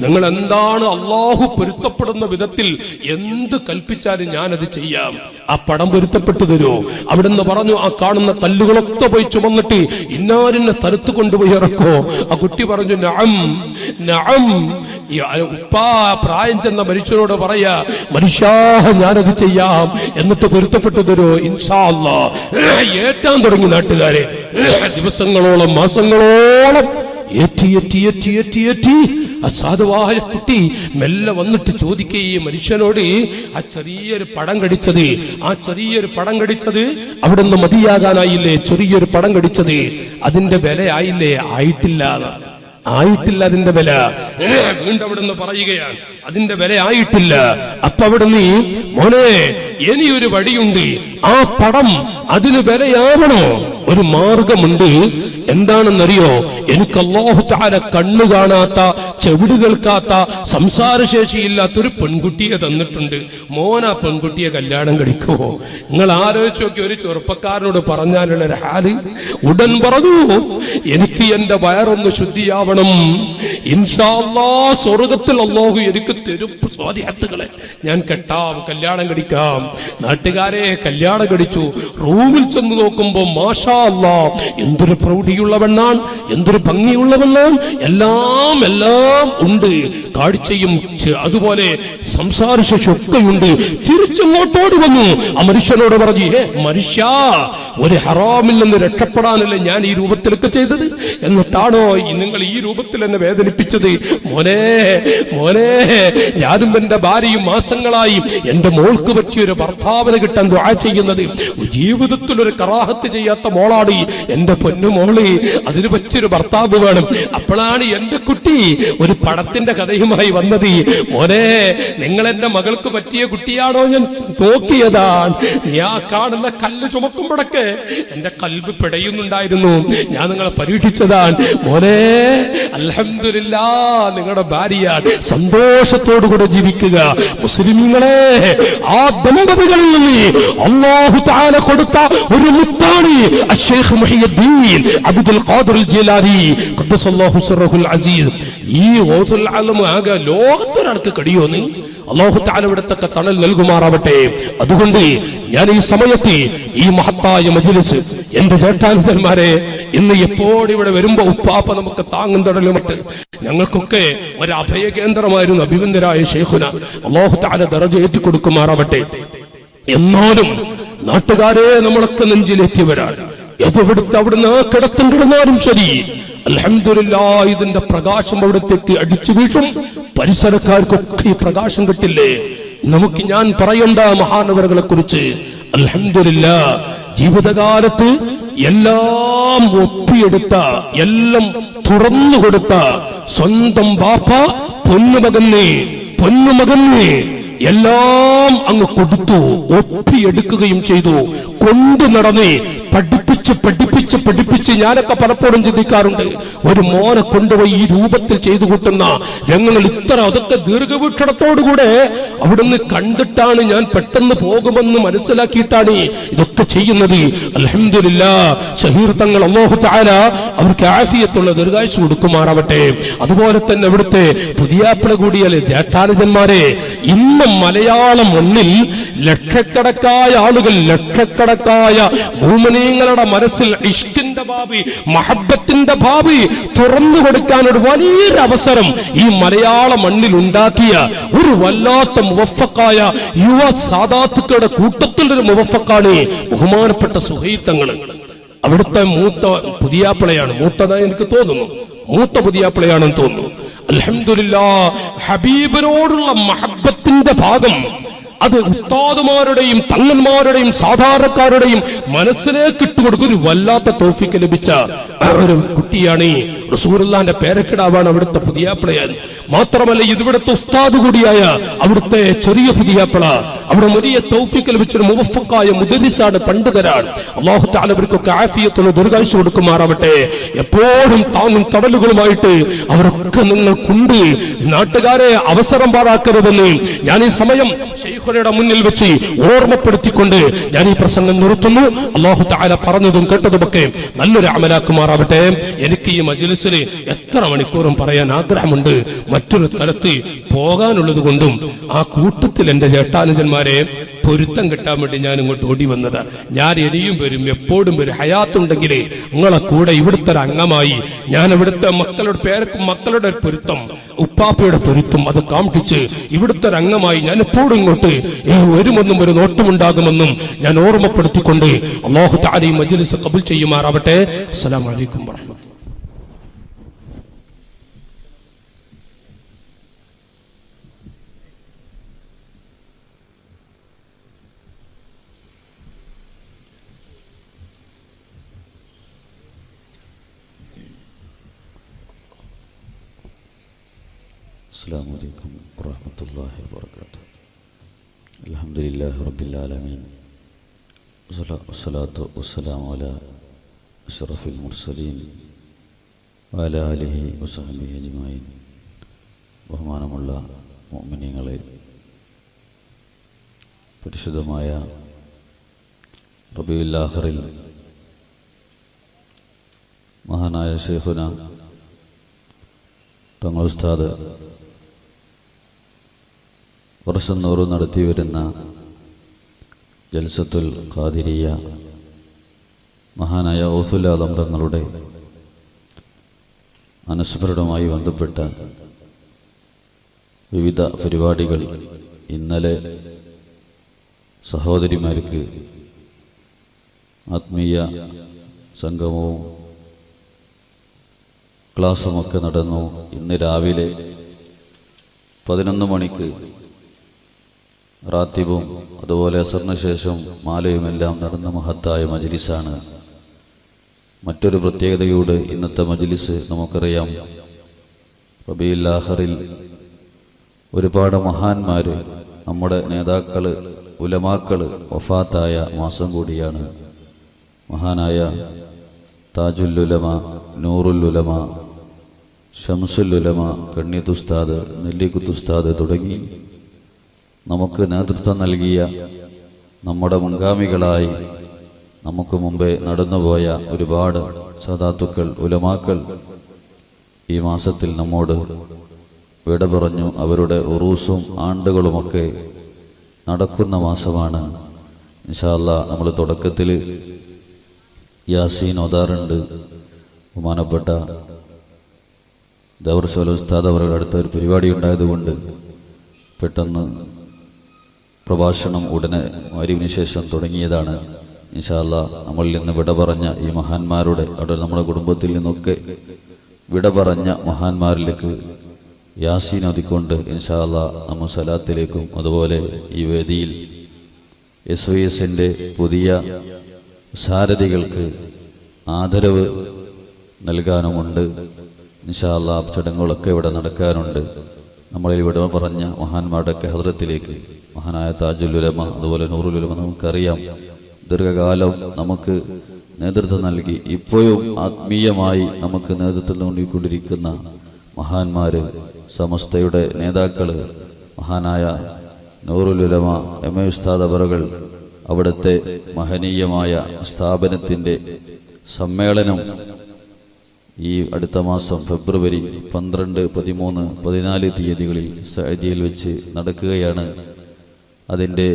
നിങ്ങൾ എന്താണ് അള്ളാഹു പൊരുത്തപ്പെടുന്ന വിധത്തിൽ എന്ത് കൽപ്പിച്ചാലും ഞാനത് ചെയ്യാം. ആ പടം പൊരുത്തപ്പെട്ടു തരൂ. അവിടുന്ന് പറഞ്ഞു, ആ കാണുന്ന കല്ലുകളൊക്കെ പോയി ചുമന്നിട്ട് ഇന്നാരിന്റെ സ്ഥലത്ത് കൊണ്ടുപോയി ഇറക്കോ. ആ കുട്ടി പറഞ്ഞു, നഅം നഅം. ഉപ്പാ പ്രായം ചെന്ന മനുഷ്യനോട് പറയാ, മനുഷ്യാ ഞാനത് ചെയ്യാം, എന്നിട്ട് പൊരുത്തപ്പെട്ടു തരൂ ഇൻഷാ അല്ലാഹ്. ഏറ്റാൻ തുടങ്ങി നാട്ടുകാരെ. ദിവസങ്ങളോളം മാസങ്ങളോളം ഏറ്റി അസാധുവായ കുട്ടി മെല്ലെ വന്നിട്ട് ചോദിക്കുകയും മനുഷ്യനോട് ആ ചെറിയൊരു പടം കടിച്ചത് അവിടുന്ന് മതിയാകാനായില്ലേ? ചെറിയൊരു പടം കടിച്ചത് അതിന്റെ വില ആയില്ലേ? ആയിട്ടില്ല അതിന്റെ വില. വീണ്ടും അവിടുന്ന് പറയുകയാണ് അതിന്റെ വില ആയിട്ടില്ല. അപ്പൊ അവിടുന്ന് മോനെ ഇനിയൊരു വഴിയുണ്ട്, ആ പടം അതിന് വിലയാവണോ? ഒരു മാർഗമുണ്ട്. എന്താണെന്നറിയോ? എനിക്ക് അല്ലാഹു തആല കണ്ണു കാണാത്ത, ചെവിട് കേൾക്കാത്ത, സംസാരശേഷിയില്ലാത്തൊരു പെൺകുട്ടിയെ തന്നിട്ടുണ്ട്. മോൻ ആ പെൺകുട്ടിയെ കല്യാണം കഴിക്കുമോ? നിങ്ങൾ ആലോചിച്ച് നോക്കി. ഒരു ചെറുപ്പക്കാരനോട് പറഞ്ഞാലുള്ള ഒരു ഹാല്. ഉടൻ പറഞ്ഞു, എനിക്ക് എന്റെ വയറൊന്ന് ശുദ്ധിയാവണം, ഇൻഷാ അല്ലാഹ് സ്വർഗ്ഗത്തിൽ അല്ലാഹു എനിക്ക് തരും സ്വാലിഹത്തുകളെ, ഞാൻ കെട്ടാം, കല്യാണം കഴിക്കാം. നാട്ടുകാരെ കല്യാണം കഴിച്ചു. റൂമിൽ ചെന്ന് നോക്കുമ്പോ മാഷാ അല്ലാഹ് എന്തൊരു പ്രൗഢിയുള്ളവണ്ണാൻ, എന്തൊരു ഭംഗിയുള്ളവണ്ണാൻ, എല്ലാം ഉണ്ട്. കാഴ്ചയും അതുപോലെ സംസാരശേഷി ഒക്കെയുണ്ട്. തിരിച്ചങ്ങോട്ടോട് വന്നു. ആ മനുഷ്യനോട് പറഞ്ഞു, മനുഷ്യ, ഒരു ഹറാമിൽ നിന്ന് രക്ഷപ്പെടാനല്ലേ ഞാൻ ഈ രൂപത്തിലൊക്കെ ചെയ്തത്? എന്നിട്ടാണോ നിങ്ങൾ ഈ രൂപത്തിൽ എന്നെ വേദനിപ്പിച്ചത്? മോനെ ഞാനും എന്റെ ഭാര്യയും മാസങ്ങളായി എന്റെ മോൾക്ക് പറ്റിയൊരു ഭർത്താവിനെ കിട്ടാൻ ദുആ ചെയ്യുന്നത്. ജീവിതത്തിൽ ഒരു കറാഹത്ത് ചെയ്യാത്ത മോളാണ് എന്റെ പൊന്നുമോള്. അതിന് പറ്റിയൊരു ഭർത്താവ് വേണം. അപ്പോഴാണ് എന്റെ കുട്ടി ഒരു പടത്തിന്റെ കഥയുമായി വന്നത്. മോനെ, നിങ്ങൾ എന്റെ മകൾക്ക് പറ്റിയ കുട്ടിയാണോ ഞാൻ നോക്കിയതാണ്. നീ ആ കാണുന്ന കല്ല് ചുമക്കുമ്പോഴൊക്കെ എന്റെ കൽബ് പിടയുന്നുണ്ടായിരുന്നു. ഞാൻ നിങ്ങളെ പരീക്ഷിച്ചതാണ്. മോനെ, അൽഹംദുലില്ലാഹ്, നിങ്ങളുടെ ഭാര്യ സന്തോഷത്തോടുകൂടെ ജീവിക്കുക. മുസ്ലിമീങ്ങളെ, ആ ദമ്പതികളിൽ നിന്ന് അല്ലാഹു തആല കൊടുത്ത ഒരു മുത്താണ് അശ്ശൈഖ് മുഹിയുദ്ദീൻ അബ്ദുൽ ഖാദിർ ജീലാനി ഖദ്ദസല്ലാഹു സിർറഹുൽ അസീസ്. ഈ ഗൗസുൽ ആലം ആകെ ലോകത്തൊരാൾക്ക് കഴിയുമെന്ന് അല്ലാഹു തആല ഇവിടത്തെ തണൽ നൽകുമാറാവട്ടെ. അതുകൊണ്ട് ഞാൻ ഈ സമയത്ത് ഈ മഹത്തായ മജ്ലിസ്, എന്റെ ചേട്ടാനുസന്മാരെ, ഇന്ന് എപ്പോഴും ഇവിടെ വരുമ്പോ ഉപ്പാപ്പ നമുക്ക് താങ്ങും തടലുമിട്ട് ഞങ്ങൾക്കൊക്കെ ഒരു അഭയ കേന്ദ്രമായിരുന്നു അഭിവന്ദരായ ശൈഖുന. അല്ലാഹു തആല ദറജ ഏറ്റിക്കൊടുക്കുമാറാവട്ടെ. എന്നാലും നാട്ടുകാരെ നമ്മളൊക്കെ നെഞ്ചിലേറ്റിയവരാണ്. എതെടുത്ത് അവിടുന്ന് ആ കിടത്തം കിടന്നാലും ശരി, അൽഹംദുലില്ലാഹ്, ഇതിന്റെ പ്രകാശം അവിടത്തേക്ക് അടിച്ചു വീഴും. പരിസരക്കാർക്കൊക്കെ ഈ പ്രകാശം കിട്ടില്ലേ? നമുക്ക് ഞാൻ പറയണ്ട മഹാനവറുകളെ കുറിച്ച്. അൽഹംദുലില്ലാഹ്, ജീവിതകാലത്ത് എല്ലാം ഒപ്പിയെടുത്ത, എല്ലാം തുറന്നുകൊടുത്ത സ്വന്തം ബാപ്പ പൊന്നുമകന് എല്ലാം അങ്ങ് കൊടുത്തു, ഒപ്പിയെടുക്കുകയും ചെയ്തു. കൊണ്ടു നടന്ന് പഠിപ്പിച്ച് ഞാനൊക്കെ പലപ്പോഴും ചിന്തിക്കാറുണ്ട്, ഒരു മോനെ കൊണ്ടുപോയി ഈ രൂപത്തിൽ ചെയ്തു കൂട്ടുന്ന ഞങ്ങൾ ഇത്ര അതൊക്കെ ദീർഘവീക്ഷണത്തോടുകൂടെ അവിടുന്ന് കണ്ടിട്ടാണ് ഞാൻ പെട്ടെന്ന് പോകുമെന്ന് മനസ്സിലാക്കിയിട്ടാണ് ഇതൊക്കെ ചെയ്യുന്നത്. അൽഹംദുലില്ലാഹ്, ഷഹീർ തങ്ങൾ അല്ലാഹു തആല അവർക്ക് ആഫിയത്തുള്ള ദീർഘായുസ്സ് കൊടുക്കുമാറാവട്ടെ. അതുപോലെ തന്നെ ഇവിടുത്തെ പുതിയാപ്പിള കൂടിയാൽ ജ്യേഷ്ഠാനുജന്മാരെ, ഇന്നും മലയാളം മണ്ണിൽ ലക്ഷക്കണക്കായ ആളുകൾ, ലക്ഷക്കണക്കായ മുഅ്മിനീങ്ങളുടെ മനസ്സിൽ ഇഷ്കിന്റെ ബാബി, മഹബ്ബത്തിന്റെ ബാബി തുറന്നു കൊടുക്കാൻ ഒരു വലിയൊരു അവസരം ഈ മലയാള മണ്ണിൽ ഉണ്ടാക്കിയ ഒരു വല്ലാത്ത മുവഫക്കായ യുവ സാദാത്തുക്കളുടെ കൂട്ടത്തിലൊരു മുവഫക്കാണ് ബഹുമാനപ്പെട്ട സുഹൈബ് തങ്ങൾ. അവിടുത്തെ മൂത്ത പുതിയാപ്പിളയാണ്, മൂത്തതായി എനിക്ക് തോന്നുന്നു, മൂത്ത പുതിയാപ്പിളയാണെന്ന് തോന്നുന്നു. അൽഹംദുലില്ലാഹ്, ഹബീബിനോടുള്ള മഹബ്ബത്തിന്റെ ഭാഗം അത് ഉസ്താദുമാരുടെയും തങ്ങന്മാരുടെയും സാധാരണക്കാരുടെയും മനസ്സിലേക്ക് ഇട്ടുകൊടുക്കുന്ന ഒരു വല്ലാത്ത തൗഫീഖ് ലഭിച്ച ഒരു കുട്ടിയാണ്. റസൂലുള്ളാഹിന്റെ പേരക്കിടാവാണ് അവിടുത്തെ പുതിയാപ്പിളയാൻ. മാത്രമല്ല, ഇവിടുത്തെ ഉസ്താദ് കൂടിയായ അവിടുത്തെ ചെറിയ പുതിയാപ്പിള, അവിടെ വലിയ തൗഫീഖ് ലഭിച്ചൊരു മുവഫക്കായ മുദരിസാണ്, പണ്ഡിതരാണ്. അല്ലാഹു തആല അവർക്കൊക്കെ ആഫിയത്തുള്ള ദീർഘായുസ്സ് കൊടുക്കുമാറാവട്ടെ. എപ്പോഴും താങ്ങും തടലുകളുമായിട്ട് അവരൊക്കെ നിങ്ങൾക്കുണ്ട്. നാട്ടുകാരെ അവസരം പാഴാക്കരുതെന്ന് ഞാൻ ഈ സമയം ശൈഖുനയുടെ മുന്നിൽ വെച്ച് ഓർമ്മപ്പെടുത്തിക്കൊണ്ട് ഞാൻ ഈ പ്രസംഗം നിർത്തുന്നു. അല്ലാഹു തആല പറഞ്ഞതും കേട്ടതുമൊക്കെ നല്ലൊരു അമലാക്കുമാറാവട്ടെ. എനിക്ക് ഈ മജ്ലിസിൽ എത്ര മണിക്കൂറും പറയാൻ ആഗ്രഹമുണ്ട്. മറ്റൊരു സ്ഥലത്ത് പോകാനുള്ളത് കൊണ്ടും ആ കൂട്ടത്തിൽ എന്റെ ചേട്ടാനുജന്മാരെ പൊരുത്തം കിട്ടാൻ വേണ്ടി ഞാൻ ഇങ്ങോട്ട് ഓടി വന്നതാണ്. ഞാൻ ഇനിയും വരും, എപ്പോഴും വരും. ഹയാത്തുണ്ടെങ്കിലേ നിങ്ങളെ കൂടെ ഇവിടുത്തെ ഒരു അംഗമായി ഞാൻ ഇവിടുത്തെ മക്കളുടെ പൊരുത്തം, ഉപ്പാപ്പയുടെ പൊരുത്തം അത് കാണിച്ച് ഇവിടുത്തെ ഒരു അംഗമായി ഞാൻ എപ്പോഴും ഇങ്ങോട്ട് വരുമെന്നും ഒരു നോട്ടമുണ്ടാകുമെന്നും ഞാൻ ഓർമ്മപ്പെടുത്തിക്കൊണ്ട് അല്ലാഹു തആല ഈ മജ്ലിസ് ഖബൂൽ ചെയ്യുമാറാവട്ടെ. അസ്സലാമു അലൈക്കും വറഹ്മത്തുള്ളാഹി. السلام عليكم ورحمة الله وبركاته. الحمد لله رب العالمين والصلاة والسلام على أشرف المرسلين وعلى آله وصحبه أجمعين. ബഹുമാനമുള്ള മുഅ്മിനീങ്ങളെ, പരിശുദ്ധമായ റബീഉൽ ആഖിറിൽ മഹാനായ ശൈഖുന തങ്ങൾ ഉസ്താദ് വർഷം തോറും നടത്തിവരുന്ന ജൽസത്തുൽ ഖാദിരിയ മഹാനായ ഗൗസുൽ ആദം തങ്ങളുടെ അനുസ്മരണവുമായി ബന്ധപ്പെട്ട വിവിധ പരിപാടികൾ ഇന്നലെ സഹോദരിമാർക്ക് ആത്മീയ സംഗമവും ക്ലാസ്സുമൊക്കെ നടന്നു. ഇന്ന് രാവിലെ 11 മണിക്ക് റാത്തിബും അതുപോലെ അസറിന് ശേഷം മാലയുമെല്ലാം നടന്ന മഹത്തായ മജ്ലിസാണ്. മറ്റൊരു പ്രത്യേകതയോട് ഇന്നത്തെ മജ്ലിസ് നമുക്കറിയാം. റബീഉൽ ആഖിറിൽ ഒരുപാട് മഹാന്മാർ, നമ്മുടെ നേതാക്കൾ, ഉലമാക്കൾ വഫാത്തായ മാസം കൂടിയാണ്. മഹാനായ താജുൽ ഉലമ, നൂറുൽ ഉലമ, ഷംസുൽ ഉലമ, കണ്ണിയത്ത് ഉസ്താദ്, നെല്ലിക്കുത്ത് ഉസ്താദ് തുടങ്ങി നമുക്ക് നേതൃത്വം നൽകിയ നമ്മുടെ മുൻഗാമികളായി നമുക്ക് മുമ്പേ നടന്നുപോയ ഒരുപാട് സദാത്തുക്കൾ, ഉലമാക്കൾ ഈ മാസത്തിൽ നമ്മോട് വിട പറഞ്ഞു. അവരുടെ ഉറൂസും ആണ്ടുകളുമൊക്കെ നടക്കുന്ന മാസമാണ്. ഇൻഷാ അല്ലാഹ് നമ്മൾ തുടക്കത്തിൽ യാസീൻ ഓതാറുണ്ട്. ബഹുമാനപ്പെട്ട ദവർശോല ഉസ്താദ് അവരുടെ അടുത്ത ഒരു പരിപാടി ഉണ്ടായതുകൊണ്ട് പെട്ടെന്ന് പ്രഭാഷണം ഉടനെ മഗ്‌രിബിന് ശേഷം തുടങ്ങിയതാണ്. ഇൻഷാ അല്ലാഹ് നമ്മളിൽ നിന്ന് വിട പറഞ്ഞ ഈ മഹാന്മാരുടെ, അവിടെ നമ്മുടെ കുടുംബത്തിൽ നിന്നൊക്കെ വിട പറഞ്ഞ മഹാന്മാരിലേക്ക് യാസീൻ ഓതിക്കൊണ്ട് ഇൻഷാ അല്ലാഹ് നമ്മൾ സലാത്തിലേക്കും അതുപോലെ ഈ വേദിയിൽ SYSന്റെ പുതിയ സാരഥികൾക്ക് ആദരവ് നൽകാനുമുണ്ട്. ഇൻഷാ അല്ലാഹ് ചടങ്ങുകളൊക്കെ ഇവിടെ നടക്കാനുണ്ട്. നമ്മളിൽ വിട പറഞ്ഞ മഹാന്മാരുടെയൊക്കെ ഹദ്റത്തിലേക്ക് മഹാനായ താജുൽ ഉലമ അതുപോലെ നൂറുൽ ഉലമ, നമുക്കറിയാം ദീർഘകാലം നമുക്ക് നേതൃത്വം നൽകി ഇപ്പോഴും ആത്മീയമായി നമുക്ക് നേതൃത്വം നൽകിക്കൊണ്ടിരിക്കുന്ന മഹാന്മാര്, സമസ്തയുടെ നേതാക്കള്, മഹാനായ നൂറുൽ ഉലമ MA ഉസ്താദ് അവറുകൾ, അവിടുത്തെ മഹനീയമായ സ്ഥാപനത്തിൻ്റെ സമ്മേളനം ഈ അടുത്ത മാസം ഫെബ്രുവരി 12, 13, 14 തീയതികളിൽ സഅദിയയിൽ വെച്ച് നടക്കുകയാണ്. അതിൻ്റെ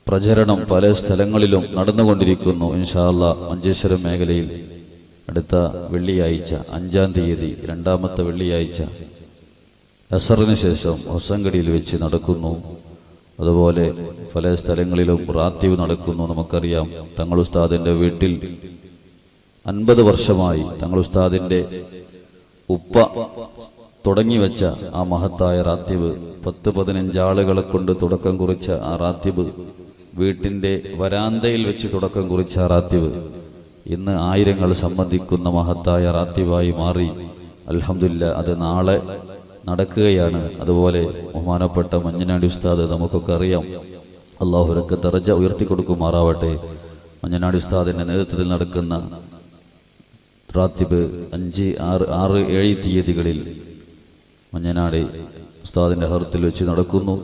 പ്രചരണം പല സ്ഥലങ്ങളിലും നടന്നുകൊണ്ടിരിക്കുന്നു. ഇൻഷാ അല്ലാഹ് മഞ്ചേശ്വരം മേഖലയിൽ അടുത്ത വെള്ളിയാഴ്ച 5-ാം തീയതി, 2ാമത്തെ വെള്ളിയാഴ്ച അസറിന് ശേഷം ഹൊസങ്കടിയിൽ വെച്ച് നടക്കുന്നു. അതുപോലെ പല സ്ഥലങ്ങളിലും റാത്തീവ് നടക്കുന്നു. നമുക്കറിയാം തങ്ങൾ ഉസ്താദിന്റെ വീട്ടിൽ 50 വർഷമായി തങ്ങൾ ഉസ്താദിന്റെ ഉപ്പ തുടങ്ങിവെച്ച ആ മഹത്തായ റാത്തീവ്, 10-15 ആളുകളെ കൊണ്ട് തുടക്കം കുറിച്ച ആ റാത്തീവ്, വീട്ടിന്റെ വരാന്തയിൽ വെച്ച് തുടക്കം കുറിച്ച ആ റാത്തീവ് ഇന്ന് ആയിരങ്ങൾ സംബന്ധിക്കുന്ന മഹത്തായ റാത്തീവായി മാറി. അൽഹംദുലില്ലാഹ്, അത് നാളെ നടക്കുകയാണ്. അതുപോലെ ബഹുമാനപ്പെട്ട മഞ്ഞനാടി ഉസ്താദ്, നമുക്കൊക്കെ അറിയാം, അല്ലാഹുവിനൊക്കെ ദറജ ഉയർത്തിക്കൊടുക്കുമാറാവട്ടെ. മഞ്ഞനാടി ഉസ്താദിന്റെ നേതൃത്വത്തിൽ നടക്കുന്ന റാത്തിബ് 5, 6, 7 തീയതികളിൽ മഞ്ഞനാടി ഉസ്താദിന്റെ ഹർത്തിൽ വെച്ച് നടക്കുന്നു.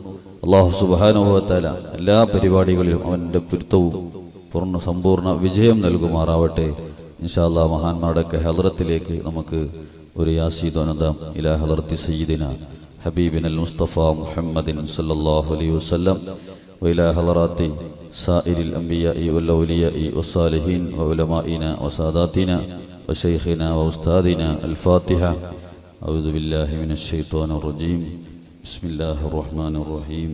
അല്ലാഹു സുബ്ഹാനഹു വ തആല എല്ലാ പരിപാടികളിലും അവന്റെ പൊരുത്തവും സമ്പൂർണ്ണ വിജയം നൽകുമാറാവട്ടെ. ഇൻഷാ അല്ലാഹ് മഹാന്മാരുടെയൊക്കെ ഹദ്റത്തിലേക്ക് നമുക്ക് ഒരു യാസീദോനന്ദം ഇലാ ഹദ്റത്തി സയ്യിദിന ഹബീബിനൽ മുസ്തഫ മുഹമ്മദിൻ സല്ലല്ലാഹു അലൈഹി വസല്ലം وإلى حضرات سائر الأنبياء والأولياء والصالحين وعلمائنا وساداتنا وشيخنا وأستاذنا. الفاتحة. أعوذ بالله من الشيطان الرجيم. بسم الله الرحمن الرحيم.